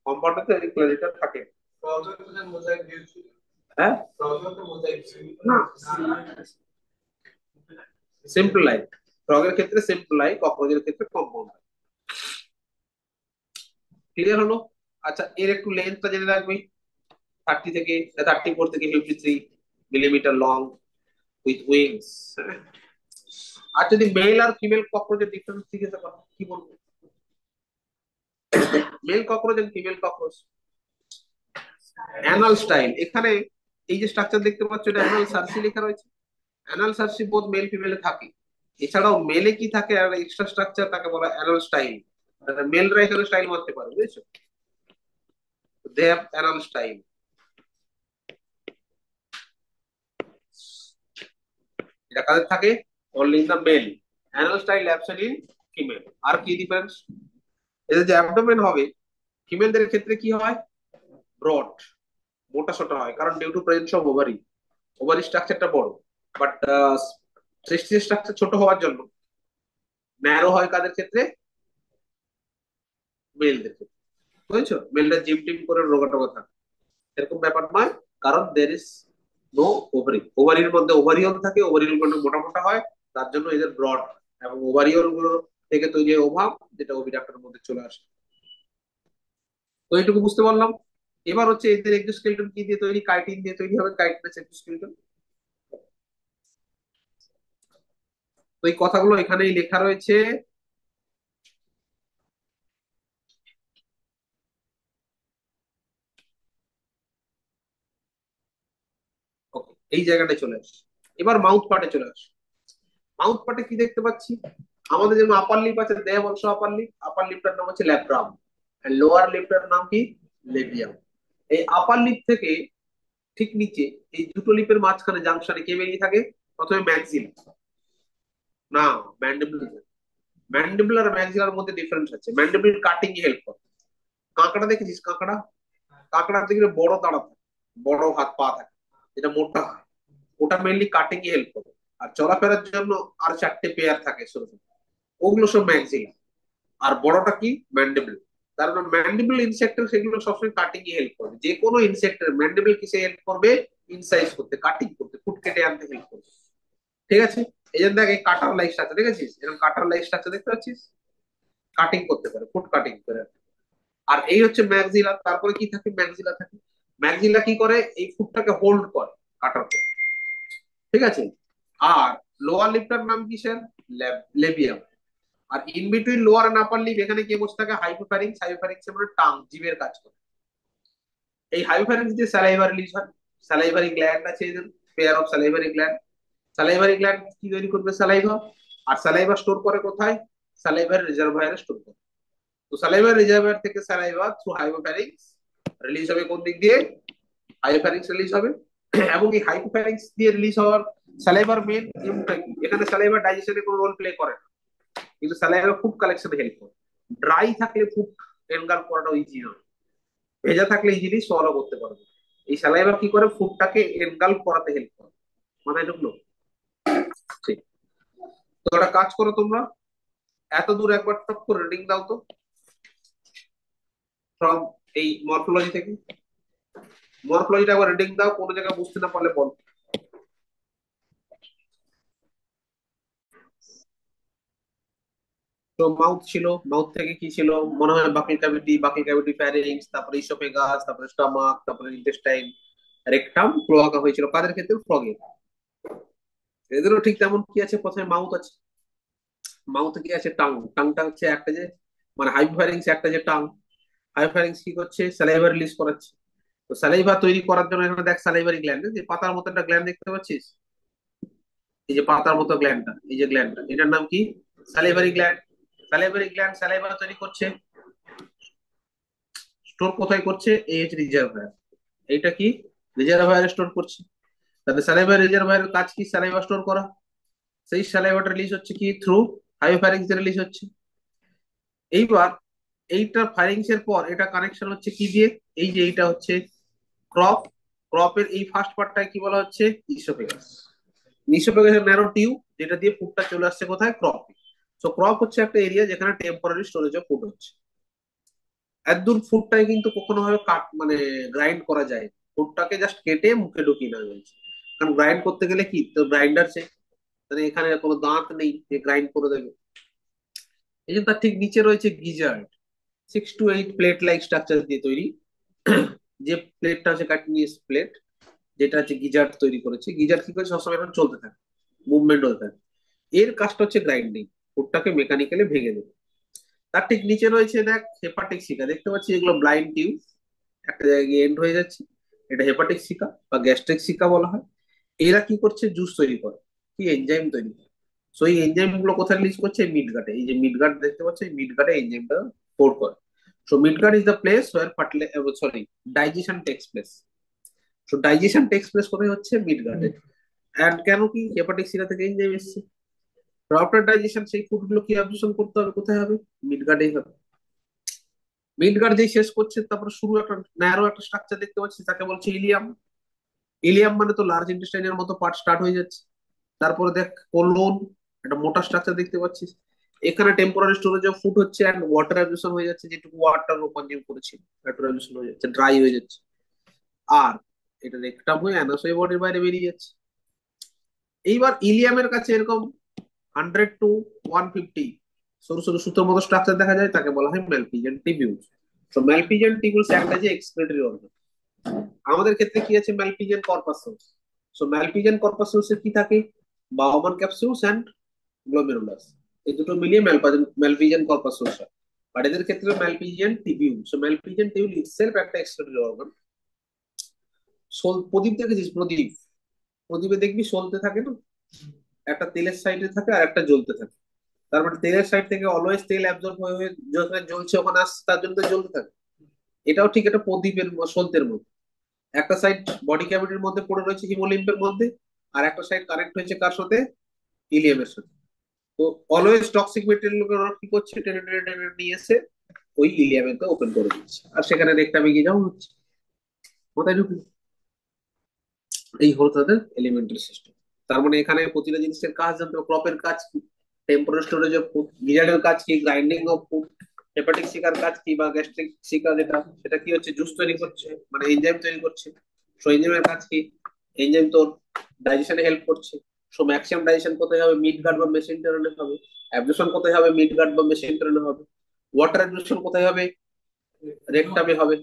Speaker 1: কম্পাউন্ড এর ক্ল্যারিটি থাকে। হ্যাঁ, না, সিম্পল আই, ফ্রগের ক্ষেত্রে সিম্পল আই, ককরোচের ক্ষেত্রে কম্পাউন্ড আই। ক্লিয়ার হলো? আচ্ছা, এর একটু লেন্থটা জেনে রাখবি, 34 থেকে 53 মিলিমিটার লং, উইথ উইংস। আর যদি মেল আর ফিমেল ককরোচের ডিফারেন্স জিজ্ঞাসা করা, কি বলবো? Male cockroach and female cockroach, anal style. এখানে এই যে স্ট্রাকচার দেখতে পাচ্ছ, এটা অ্যানাল সার্সি লেখা রয়েছে। অ্যানাল সার্সি বোধ মেল ফিমেলে থাকে। এছাড়াও মেলে কি থাকে আর এক্সট্রা স্ট্রাকচার, তাকে বলা অ্যানাল স্টাইল। মেলরা এখানে স্টাইল মারতে পারে, বুঝেছো? They have anal style. এটা কাদের থাকে? Only in the male. Anal style absent in female. আর কি ডিফারেন্স? এদের যে অ্যাবডোমেন হবে, ফিমেলদের ক্ষেত্রে কি হয়? ব্রড, মোটা সোটা হয়, কারণ due to presence of ovary. Ovary স্ট্রাকচারটা বড়, বাট টেস্টিস স্ট্রাকচার ছোট হওয়ার জন্য ন্যারো হয় কাদের ক্ষেত্রে? মেলদের ক্ষেত্রে। বুঝেছো? মেলরা জিম টিম করে রোগা টোগা থাকে, এরকম ব্যাপার নয়। কারণ দের ইজ নো ওভারি। ওভারির মধ্যে ওভারিওল থাকে, ওভারিওল গুলো মোটা মোটা হয়, তার জন্য এদের ব্রড। এবং ওভারিওল গুলো থেকে তৈরি হয় ওভাম, যেটা ওভিডাক্টের মধ্যে চলে আসে। তো এইটুকু বুঝতে পারলাম। এবার হচ্ছে এদের এক্সোস্কেলেটন কি দিয়ে তৈরি? কাইটিন দিয়ে তৈরি হবে, কাইটিনাস এক্সোস্কেলেটন। তো এই কথাগুলো এখানেই লেখা রয়েছে। ওকে, এই জায়গাটায় চলে আসে। এবার মাউথ পার্টে চলে আসে। মাউথ পার্টে কি দেখতে পাচ্ছি? আমাদের যেমন আপার লিপ আছে, দেহ অংশ আপার লিপ, আপার লিপটার নাম হচ্ছে ল্যাব্রাম, আর লোয়ার লিপটার নাম কি? লেবিয়াম। এই আপার লিপ থেকে ঠিক নিচে, এই দুটো লিপের মাঝখানে জাংশনে কে বেরিয়ে থাকে? প্রথমে ম্যাক্সিলা, না, ম্যান্ডিবল। ম্যান্ডিবল আর ম্যাক্সিলার মধ্যে ডিফারেন্স আছে। ম্যান্ডিবল কাটিং এ হেল্প করে। কাঁকড়া দেখেছিস? কাঁকড়া, কাঁকড়ার দিকে বড় দাঁড়া থাকে, বড় হাত পা থাকে, এটা মোটা হয়, ওটা মেনলি কাটিং এ হেল্প করে। আর চলাফেরার জন্য আর চারটে পেয়ার থাকে ছোট ছোট, ওগুলো সব ম্যাক্সিলা। আর বড়টা কি? ম্যান্ডিবল। তার মানে ম্যান্ডিবল ইনসেক্টের সেগুলো সবসময় কাটিং এ হেল্প করবে। যে কোনো ইনসেক্টের ম্যান্ডিবল কিসে হেল্প করবে? ইনসাইজ করতে, কাটিং করতে, ফুট কেটে আনতে হেল্প করবে। ঠিক আছে? এই জন্য দেখ, এই কাটার লাইফ স্ট্রাকচার দেখেছিস? এরকম কাটার লাইফ স্ট্রাকচার দেখতে পাচ্ছিস? কাটিং করতে পারে, ফুট কাটিং করে। আর এই হচ্ছে ম্যাক্সিলা। তারপরে কি থাকে? ম্যাক্সিলা থাকে। ম্যাক্সিলা কি করে? এই ফুটটাকে হোল্ড করে কাটার পর। ঠিক আছে? আর লোয়ার লিপটার নাম কিসের? লেবিয়াম। আর in between lower and upper lip এখানে কে বসে থাকে? হাইপোফ্যারিংস। হাইপোফ্যারিংস মানে টাং, জিভের কাজ করে। এই হাইপোফ্যারিংস দিয়ে স্যালাইভা রিলিজ হয়। স্যালাইভারি গ্ল্যান্ড আছে এদের, pair of salivary gland. Salivary gland কি তৈরি করবে? স্যালাইভা। আর স্যালাইভা স্টোর করে কোথায়? স্যালাইভারি রিজার্ভয়ারে স্টোর করে। তো স্যালাইভারি রিজার্ভয়ার থেকে স্যালাইভা থ্রু হাইপোফ্যারিংস রিলিজ হবে কোন দিক দিয়ে? হাইপোফ্যারিংস রিলিজ হবে। এবং এই হাইপোফ্যারিংস দিয়ে রিলিজ হওয়ার স্যালাইভার মেন এমটা কি? এখানে স্যালাইভা ডাইজেশনে কোনো রোল প্লে করে না, কিন্তু স্যালাইভা ফুড কালেকশনে হেল্প করে। ড্রাই থাকলে ফুড এনগাল করাটা ইজি নয়, ভেজা থাকলে ইজিলি সোয়ালো করতে পারবে। এই স্যালাইভা কি করে? ফুডটাকে এনগালফ করাতে হেল্প করে। মানে ঢুকলো? ঠিক। তো একটা কাজ করো তোমরা, এত দূর একবার টপ করে রিডিং দাও তো, ফ্রম এই মরফোলজি থেকে। মরফোলজিটা একবার রিডিং দাও, কোনো জায়গায় বুঝতে না পারলে বল। তো মাউথ ছিল, মাউথ থেকে কি ছিল? মনে হয় বাকল ক্যাভিটি, বাকল ক্যাভিটি ফ্যারিংস, তারপরে ইসোফেগাস, তারপরে স্টমাক, তারপরে ইন্টেস্টাইন, রেকটাম, ক্লোয়াকা হয়েছিল কাদের ক্ষেত্রে? ফ্রগের। এদেরও ঠিক তেমন কি আছে, প্রথমে মাউথ আছে। মাউথে কি আছে? টাং। টাংটা হচ্ছে একটা যে, মানে হাইপোফ্যারিংস একটা যে টাং, হাইপোফ্যারিংস কি করছে? স্যালাইভা রিলিজ করাচ্ছে। তো স্যালাইভা তৈরি করার জন্য এখানে দেখ স্যালাইভারি গ্ল্যান্ড, যে পাতার মতো একটা গ্ল্যান্ড দেখতে পাচ্ছিস, এই যে পাতার মতো গ্ল্যান্ডটা, এই যে গ্ল্যান্ডটা, এটার নাম কি? Salivary gland. Salivary gland saliva তৈরি করছে, স্টোর কোথায় করছে? এই হচ্ছে রিজার্ভায়ার। এইটা কি? রিজার্ভায়ারে স্টোর করছে। তাহলে স্যালাইভা রিজার্ভায়ারের কাজ কি? স্যালাইভা স্টোর করা। সেই স্যালাইভাটা রিলিজ হচ্ছে কি? থ্রু হাইপোফ্যারিংস রিলিজ হচ্ছে। এইবার এইটা ফায়ারিংস এর পর এটা কানেকশন হচ্ছে কি দিয়ে? এই যে এইটা হচ্ছে ক্রপ, ক্রপের এই ফার্স্ট পার্টটাকে কি বলা হচ্ছে? ইসোফেগাস। ইসোফেগাসের ন্যারো টিউব, যেটা দিয়ে ফুডটা চলে আসছে কোথায়? ক্রপ। সো ক্রপ হচ্ছে একটা এরিয়া যেখানে টেম্পোরারি স্টোরেজ অফ ফুড হচ্ছে। একদম ফুডটাই কিন্তু কখনো ভাবে কাট মানে গ্রাইন্ড করা যায়, ফুডটাকে জাস্ট কেটে মুখে ঢুকিয়ে নেওয়া হয়েছে। কারণ গ্রাইন্ড করতে গেলে কি তো গ্রাইন্ডার চাই, মানে এখানে কোনো দাঁত নেই যে গ্রাইন্ড করে দেবে। এই যে তার ঠিক নিচে রয়েছে gizzard, 6 to 8 plate like structure দিয়ে তৈরি। যে প্লেটটা হচ্ছে কন্টিনিউয়াস প্লেট, যেটা হচ্ছে গিজার্ড তৈরি করেছে। গিজার্ড কি করে? সবসময় এখন চলতে থাকে, মুভমেন্ট হতে থাকে। এর কাজটা হচ্ছে গ্রাইন্ডিং, ফুডটাকে মেকানিক্যালি ভেঙে দেবে। তার ঠিক নিচে রয়েছে দেখ হেপাটিক সিকা, দেখতে পাচ্ছি এগুলো ব্লাইন্ড টিউব, একটা জায়গায় এন্ড হয়ে যাচ্ছে। এটা হেপাটিক সিকা বা গ্যাস্ট্রিক সিকা বলা হয়। এরা কি করছে? জুস তৈরি করে, কি এনজাইম তৈরি করে। সো এই এনজাইম গুলো কোথায় রিলিজ করছে? মিড গাটে। এই যে মিড গাট দেখতে পাচ্ছ, এই মিড গাটে এনজাইমটা কোড করে। So mid gut is the place where sorry digestion takes place. So digestion takes place কোথায় হচ্ছে? মিড গাটে। এন্ড কেন কি? হেপাটিক সিকা থেকে এনজাইম এসছে। আফটার ডাইজেশন সেই ফুড গুলো কি অ্যাবজর্পশন করতে হবে? কোথায় হবে? মিড গাটেই হবে। মিড গাট যেই শেষ করছে, তারপরে শুরু একটা ন্যারো একটা স্ট্রাকচার দেখতে পাচ্ছি, তাকে বলছে ইলিয়াম। ইলিয়াম মানে তো লার্জ ইন্টেস্টাইনের মতো পার্ট স্টার্ট হয়ে যাচ্ছে। তারপরে দেখ কোলন, একটা মোটা স্ট্রাকচার দেখতে পাচ্ছিস। এখানে টেম্পোরারি স্টোরেজ অফ ফুড হচ্ছে এন্ড ওয়াটার অ্যাবজর্পশন হয়ে যাচ্ছে, যেটুকু ওয়াটার কনজিউম করেছি ওয়াটার অ্যাবজর্পশন হয়ে যাচ্ছে, ড্রাই হয়ে যাচ্ছে। আর এটা রেকটাম হয়ে অ্যানাস হয়ে বডির বাইরে বেরিয়ে যাচ্ছে। এইবার ইলিয়ামের কাছে এরকম 100 to 150 সরু সরু সুতোর মতো স্ট্রাকচার দেখা যায়, তাকে বলা হয় ম্যালপিজিয়ান টিবিউলস। তো Malpighian tubules act as excretory organ. আমাদের ক্ষেত্রে কি আছে? Malpighian corpuscles. So Malpighian corpuscles এর কি থাকে? বাউমান ক্যাপসুলস এন্ড গ্লোমেরুলাস, এই দুটো মিলিয়ে ম্যালপিজিয়ান কর্পাসেলস হয়। বাট এদের ক্ষেত্রে Malpighian tubule. So Malpighian tubule itself একটা এক্সক্রিটরি অর্গান। প্রদীপ দেখেছিস? প্রদীপ, প্রদীপে দেখবি সলতে থাকে না, একটা তেলের সাইডে থাকে আর একটা জ্বলতে থাকে। তার মানে তেলের সাইড থেকে অলওয়েজ তেল অ্যাবজর্ব হয়ে হয়ে যেখানে জ্বলছে ওখানে আসছে, তার জন্য তো জ্বলতে থাকে। এটাও ঠিক একটা প্রদীপের সলতের মধ্যে। একটা সাইড বডি ক্যাভিটির মধ্যে পড়ে রয়েছে হিমোলিম্ফের মধ্যে, আর একটা সাইড কানেক্ট হয়েছে কার সাথে? ইলিয়ামের সাথে। তো অলওয়েজ টক্সিক মেটেরিয়াল কি করছে? টেনে টেনে টেনে নিয়ে এসে ওই ইলিয়ামেতে ওপেন করে দিচ্ছে, আর সেখানে রেকটামে গিয়ে যাওয়া হচ্ছে, কোথায় ঢুকলো। এই হলো তাদের এলিমেন্টারি সিস্টেম। তার মানে এখানে প্রতিটা জিনিসের কাজ জানতে হবে। ক্রপের কাজ কি? Temporary storage of food. গিজার্ডের কাজ কি? Grinding of food. হেপাটিক সিকার কাজ কি বা গ্যাস্ট্রিক সিকা যেটা, সেটা কি হচ্ছে? জুস তৈরি করছে, মানে এনজাইম তৈরি করছে। সো এনজাইমের কাজ কি? এনজাইম তোর ডাইজেশনে হেল্প করছে। সো ম্যাক্সিমাম ডাইজেশন কোথায় হবে? মিড গাট বা মেসেন্টেরনে হবে। অ্যাবজর্পশন কোথায় হবে? মিড গাট বা মেসেন্টেরনে হবে। ওয়াটার অ্যাবজর্পশন কোথায় হবে? রেকটামে হবে।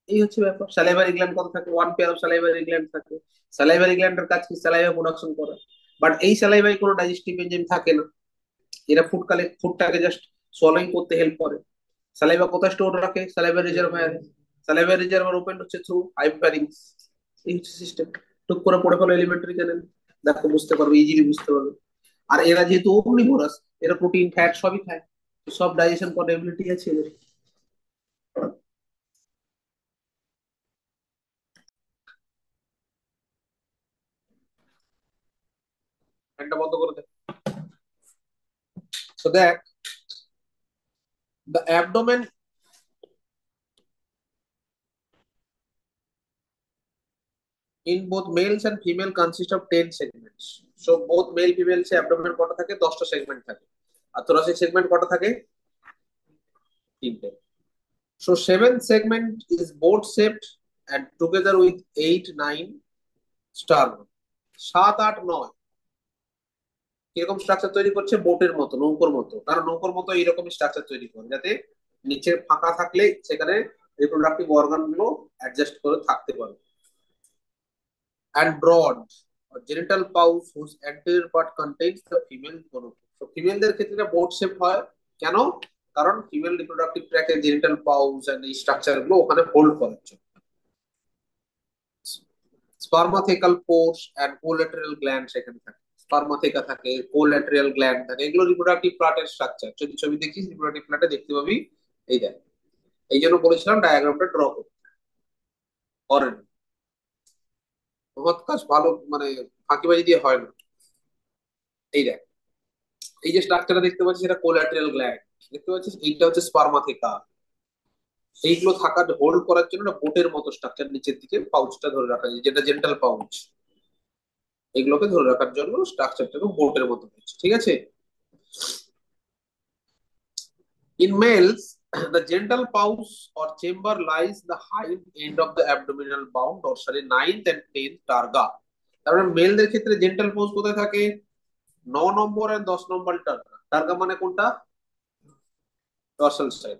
Speaker 1: এই হচ্ছে ব্যাপার। স্যালাইভারি গ্ল্যান্ড কত থাকে? One pair of salivary gland থাকে। স্যালাইভারি গ্ল্যান্ডের কাজ কি? স্যালাইভা প্রোডাকশন করা। বাট এই স্যালাইভাই কোনো ডাইজেস্টিভ এনজাইম থাকে না। এরা ফুডটাকে জাস্ট সোয়ালোইং করতে হেল্প করে। স্যালাইভা কোথায় স্টোর রাখে? স্যালাইভা রিজার্ভায়ার। স্যালাইভা রিজার্ভায়ার ওপেন হচ্ছে থ্রু হাইপোফ্যারিংস। এই হচ্ছে সিস্টেম। টুক করে পড়ে ফেলো এলিমেন্টারি চ্যানেল, দেখো বুঝতে পারবে, ইজিলি বুঝতে পারবে। আর এরা যেহেতু ওমনিভোরাস, এরা প্রোটিন ফ্যাট সবই খায়, তো সব ডাইজেশন করার এবিলিটি আছে এদের। একটা বন্ধ করে দেয়। তো দেখ, the abdomen in both males and female consist of 10 segments. So both male female say abdomen কটা থাকে? 10টা সেগমেন্ট থাকে। আর thoracic সেগমেন্ট কটা থাকে? 3টে। So 7th segment is boat shaped and together with 8 9 sternum. 7 8 9 কিরকম স্ট্রাকচার তৈরি করছে? বোটের মতো, নৌকোর মতো। কারণ নৌকোর মতো এইরকম স্ট্রাকচার তৈরি করে যাতে নিচে ফাঁকা থাকলে সেখানে রিপ্রোডাক্টিভ অর্গান গুলো অ্যাডজাস্ট করে থাকতে পারে। And broad or genital pouch whose anterior part contains the female gonopore. So ফিমেলদের ক্ষেত্রে বোট শেপ হয় কেন? কারণ ফিমেল রিপ্রোডাক্টিভ ট্র্যাকের জেনিটাল পাউচ এন্ড এই স্ট্রাকচার গুলো ওখানে হোল্ড করার জন্য। স্পার্মাথেকাল পোর্স এন্ড কোলেটারাল গ্ল্যান্ড সেখানে থাকে। স্পার্মা থেকা থাকে, কোল্যাটেরাল গ্ল্যান্ড থাকে, এগুলো রিপ্রোডাক্টিভ পার্টের স্ট্রাকচার। যদি ছবি দেখিস রিপ্রোডাক্টিভ পার্টে দেখতে পাবি। এই দেখ, এই জন্য বলেছিলাম ডায়াগ্রামটা ড্র করতে, করেন মহৎ কাজ ভালো, মানে ফাঁকিবাজি দিয়ে হয় না। এই দেখ, এই যে স্ট্রাকচারটা দেখতে পাচ্ছিস এটা কোল্যাটেরাল গ্ল্যান্ড, দেখতে পাচ্ছিস এইটা হচ্ছে স্পার্মা থেকা। এইগুলো থাকার হোল্ড করার জন্য একটা বোটের মতো স্ট্রাকচার নিচের দিকে পাউচটা ধরে রাখা যায়, যেটা জেন্টাল পাউচ। এগুলোকে ধরে রাখার জন্য স্ট্রাকচারটাকে বোটের মতো হয়েছে, ঠিক আছে। In males, the genital pouch or chamber lies the hind end of the abdominal bound dorsally 9th and 10th targa. তারপরে মেলদের ক্ষেত্রে জেন্টাল পাউচ কোথায় থাকে? 9 নম্বর আর 10 নম্বর টার্গা। টার্গা মানে কোনটা? Dorsal side.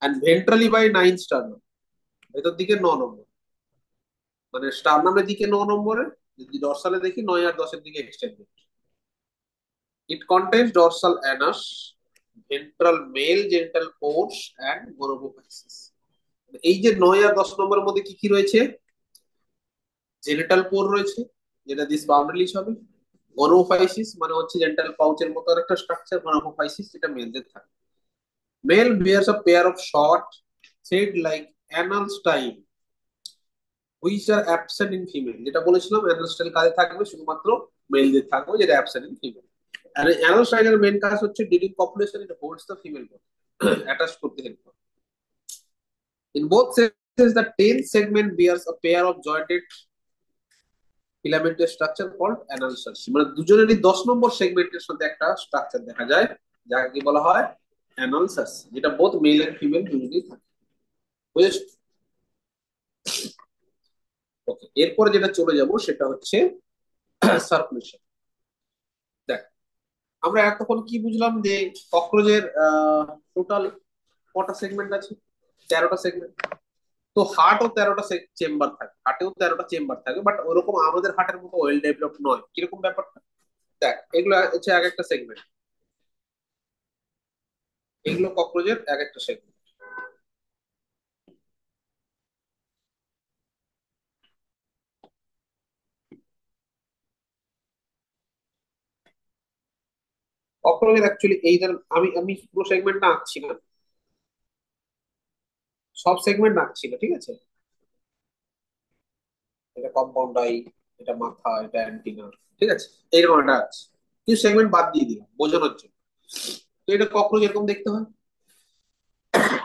Speaker 1: And ventrally by 9th sternum, ভেতর দিকে 9 নম্বর, মানে স্টারনামের দিকে 9 নম্বরে, যদি ডর্সালে দেখি 9 আর 10-এর দিকে extended. It contains dorsal anus, ventral male genital pores and gonophysis. এই যে 9 আর 10 নম্বরের মধ্যে কি কি রয়েছে? জেনিটাল পোর রয়েছে, যেটা দিস বাউন্ডারিজ হবে। গনোফাইসিস মানে হচ্ছে জেনিটাল পাউচের মতো একটা স্ট্রাকচার, গনোফাইসিস যেটা মেলদের থাকে। Male bears a pair of short thread like anal style which are absent in female. যেটা বলেছিলাম অ্যানাল স্টাইল কাজে থাকবে শুধুমাত্র মেলদের থাকবে, যেটা অ্যাবসেন্ট ইন ফিমেল। আর অ্যানাল স্টাইলের মেন কাজ হচ্ছে during copulation it holds the female body, attach করতে হেল্প করে। In both sexes, the tail segment bears a pair of jointed filamentous structure called anal sacs। মানে দুজনেরই 10 নম্বর সেগমেন্টের সাথে একটা স্ট্রাকচার দেখা যায়, যাকে বলা হয় অ্যানাল সাস, যেটা বোথ মেল এন্ড ফিমেল দুজনেই থাকে। বুঝেছ? ওকে, এরপরে যেটা চলে যাব সেটা হচ্ছে সার্কুলেশন। দেখ, আমরা এতক্ষণ কি বুঝলাম যে ককরোচের টোটাল কটা সেগমেন্ট আছে? 13টা সেগমেন্ট। তো হার্টও 13টা চেম্বার থাকে, হার্টেও 13টা চেম্বার থাকে, বাট ওরকম আমাদের হার্টের মতো ওয়েল ডেভেলপ নয়। কিরকম ব্যাপারটা দেখ, এগুলো হচ্ছে এক একটা সেগমেন্ট, এগুলো ককরোচের এক একটা সেগমেন্ট। ককরোচের অ্যাকচুয়ালি এই ধর, আমি আমি পুরো সেগমেন্টটা আঁকছি না, সব সেগমেন্ট আঁকছি না, ঠিক আছে। এটা কম্পাউন্ড আই, এটা মাথা, এটা অ্যান্টিনা, ঠিক আছে, এইরকম একটা আছে। কিছু সেগমেন্ট বাদ দিয়ে দিলাম বোঝানোর জন্য। তো এটা ককরোচ এরকম দেখতে হয়।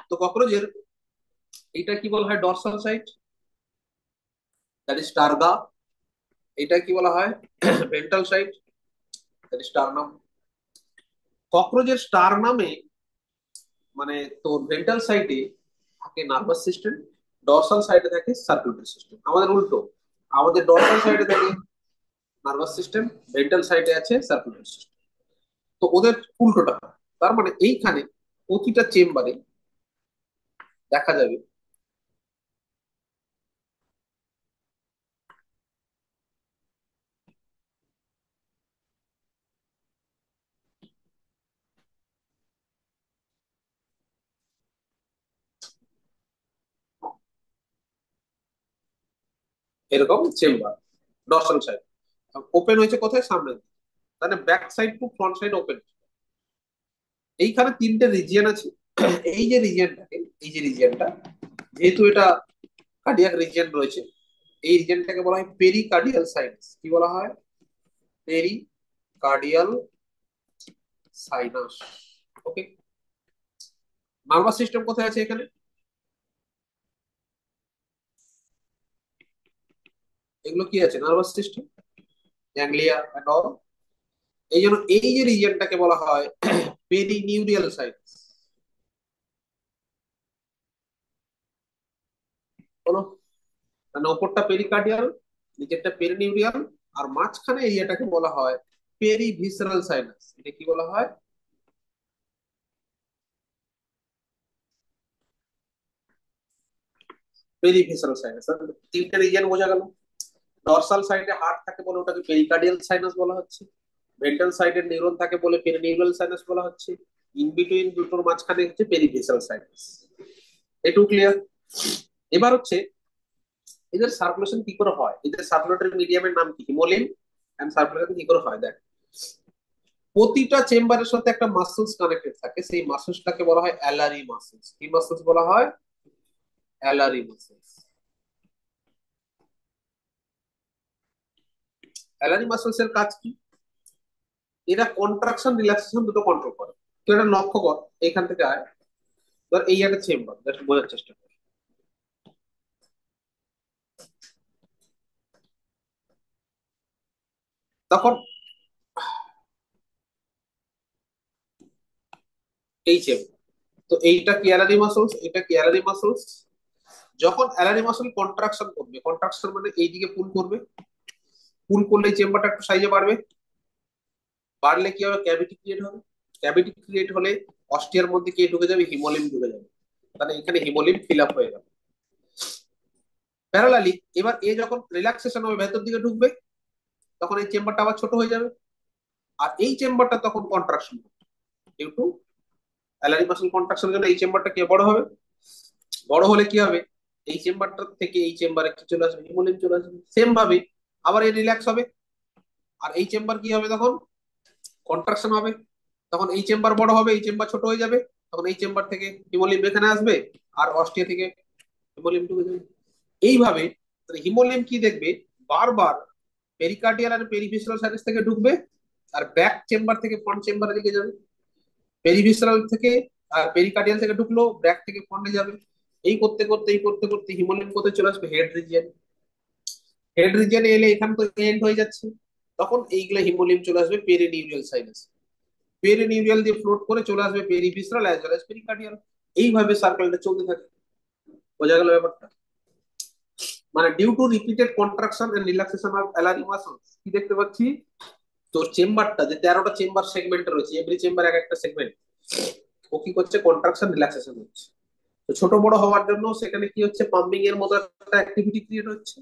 Speaker 1: তো ককরোচের এটা কি বলা হয়? Dorsal side, that is terga. এটা কি বলা হয়? Ventral side, that is sternum. ককরোচের স্টারনামে মানে তোর ভেন্ট্রাল সাইডে থাকে নার্ভাস সিস্টেম, ডরসাল সাইডে থাকে সার্কুলেটরি সিস্টেম। আমাদের উল্টো, আমাদের ডরসাল সাইডে থাকে নার্ভাস সিস্টেম, ভেন্ট্রাল সাইডে আছে সার্কুলেটরি সিস্টেম। তো ওদের উল্টোটা হয়। তার মানে এইখানে প্রতিটা চেম্বারে দেখা যাবে এরকম চেম্বার ডরসাল সাইড। ওপেন হয়েছে কোথায়? সামনে। মানে back side to front side open. এইখানে 3টে রিজিয়ন আছে। এই যে রিজিয়নটাকে, এই যে রিজিয়নটা, যেহেতু এটা কার্ডিয়াক রিজিয়ন রয়েছে, এই রিজিয়নটাকে বলা হয় পেরিকার্ডিয়াল সাইনাস। কি বলা হয়? Pericardial sinus. Okay. Nervous system কোথায় আছে এখানে? এগুলো কি আছে? Nervous system, ganglia and all. এই জন্য এই যে রিজিয়নটাকে বলা হয় পেরিনিউরিয়াল সাইনাস। বলো, মানে ওপরটা পেরিকার্ডিয়াল, নিচেরটা পেরিনিউরিয়াল, আর মাঝখানে এরিয়াটাকে বলা হয় পেরিভিসেরাল সাইনাস। এটা কি বলা হয়? Perivisceral sinus. 3টে রিজিয়ন বোঝা গেল। ডরসাল সাইডে হার্ট থাকে বলে ওটাকে পেরিকার্ডিয়াল সাইনাস বলা হচ্ছে। ভেন্ট্রাল সাইডে নিউরন থাকে বলে পেরিনিউরাল সাইনাস বলা হচ্ছে। ইন বিটুইন দুটোর মাঝখানে হচ্ছে পেরিভিসারাল সাইনাস। এটু ক্লিয়ার? এবার হচ্ছে এদের সার্কুলেশন কি করে হয়, এদের সার্কুলেটরি মিডিয়ামের নাম কি? হিমোলিন, এন্ড সার্কুলেশন কি করে হয় দেখ, প্রতিটা চেম্বারের সাথে একটা মাসলস কানেক্টেড থাকে, সেই মাসলসটাকে বলা হয় অ্যালারি মাসলস। কি মাসলস বলা হয়? অ্যালারি মাসলস। অ্যালারি মাসলস এর কাজ কি? এরা কন্ট্রাকশন রিল্যাক্সেশন দুটো কন্ট্রোল করে। তুই এটা লক্ষ্য কর, এখান থেকে আয়, ধর এই একটা চেম্বার, জাস্ট বোঝার চেষ্টা কর। তখন এই চেম্বার, তো এইটা কি অ্যালারি মাসলস, এটা কি অ্যালারি মাসলস। যখন অ্যালারি মাসল কন্ট্রাকশন করবে, কন্ট্রাকশন মানে এইদিকে পুল করবে, পুল করলে চেম্বারটা একটু সাইজে বাড়বে, বাড়লে কি হবে? ক্যাভিটি ক্রিয়েট হবে। ক্যাভিটি ক্রিয়েট হলে অস্টিয়ার মধ্যে কি ঢুকে যাবে? হিমোলিম ঢুকে যাবে। তাহলে এখানে হিমোলিম ফিল আপ হয়ে গেল। প্যারালালি এবার এ যখন রিল্যাক্সেশন হবে, ভেতর দিকে ঢুকবে, তখন এই চেম্বারটা আবার ছোট হয়ে যাবে, আর এই চেম্বারটা তখন কন্ট্রাকশন হবে ডিউ টু অ্যালারি মাসল কন্ট্রাকশনের জন্য। এই চেম্বারটা কি বড় হবে, বড় হলে কি হবে? এই চেম্বারটা থেকে এই চেম্বারে কি চলে আসবে? হিমোলিম চলে আসবে। সেম ভাবে আবার এই রিল্যাক্স হবে, আর এই চেম্বার কি হবে তখন? কন্ট্রাকশন হবে। তখন এই চেম্বার বড় হবে, এই চেম্বার ছোট হয়ে যাবে, তখন এই চেম্বার থেকে হিমোলিম এখানে আসবে, আর অস্টিয়া থেকে হিমোলিম ঢুকে যাবে। এইভাবে হিমোলিম কি দেখবে, বারবার পেরিকার্ডিয়াল আর পেরিভিসরাল সাইনাস থেকে ঢুকবে, আর ব্যাক চেম্বার থেকে ফ্রন্ট চেম্বারের দিকে যাবে। পেরিভিসরাল থেকে আর পেরিকার্ডিয়াল থেকে ঢুকলো, ব্যাক থেকে ফ্রন্টে যাবে। এই করতে করতে হিমোলিম কোথায় চলে আসবে? Head region. হেড রিজিয়নে এলে এখান তো এন্ড হয়ে যাচ্ছে, তখন এইগুলা হিমোলিম চলে আসবে পেরিনিউরিয়াল সাইনাস। পেরিনিউরিয়াল দিয়ে ফ্লোট করে চলে আসবে perivisceral as well as pericardial. এইভাবে সার্কেলটা চলতে থাকে। বোঝা গেল ব্যাপারটা? মানে due to repeated contraction and relaxation of alary muscles, কি দেখতে পাচ্ছি? তোর চেম্বারটা যে 13টা চেম্বার সেগমেন্ট রয়েছে, এভরি চেম্বার এক একটা সেগমেন্ট, ও কি করছে? কন্ট্রাকশন রিল্যাক্সেশন হচ্ছে। তো ছোট বড় হওয়ার জন্য সেখানে কি হচ্ছে? পাম্পিং এর মতো একটা অ্যাক্টিভিটি ক্রিয়েট হচ্ছে,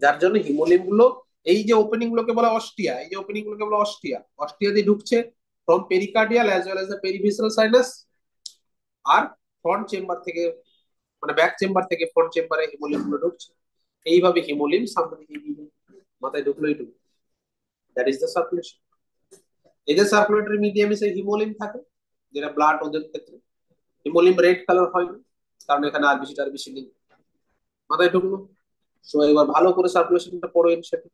Speaker 1: যার জন্য হিমোলিম গুলো, এই যে ওপেনিং গুলোকে বলা অস্টিয়া, এই যে ওপেনিং গুলোকে বলা অস্টিয়া, অস্টিয়া দিয়ে ঢুকছে from pericardial as well as the perivisceral sinus, আর ফ্রন্ট চেম্বার থেকে, মানে ব্যাক চেম্বার থেকে ফ্রন্ট চেম্বারে হিমোলিম গুলো ঢুকছে। এইভাবে হিমোলিম সামনে দিকে এগিয়ে যায়। মাথায় ঢুকলোই ঢুকলো। That is the circulation. এদের সার্কুলেটরি মিডিয়ামে সেই হিমোলিম থাকে, যেটা ব্লাড ওদের ক্ষেত্রে হিমোলিম রেড কালার হয় না, কারণ এখানে আর বেশি নেই। মাথায় ঢুকলো। সো এবার ভালো করে সার্কুলেশনটা পড়ো এর সাথে।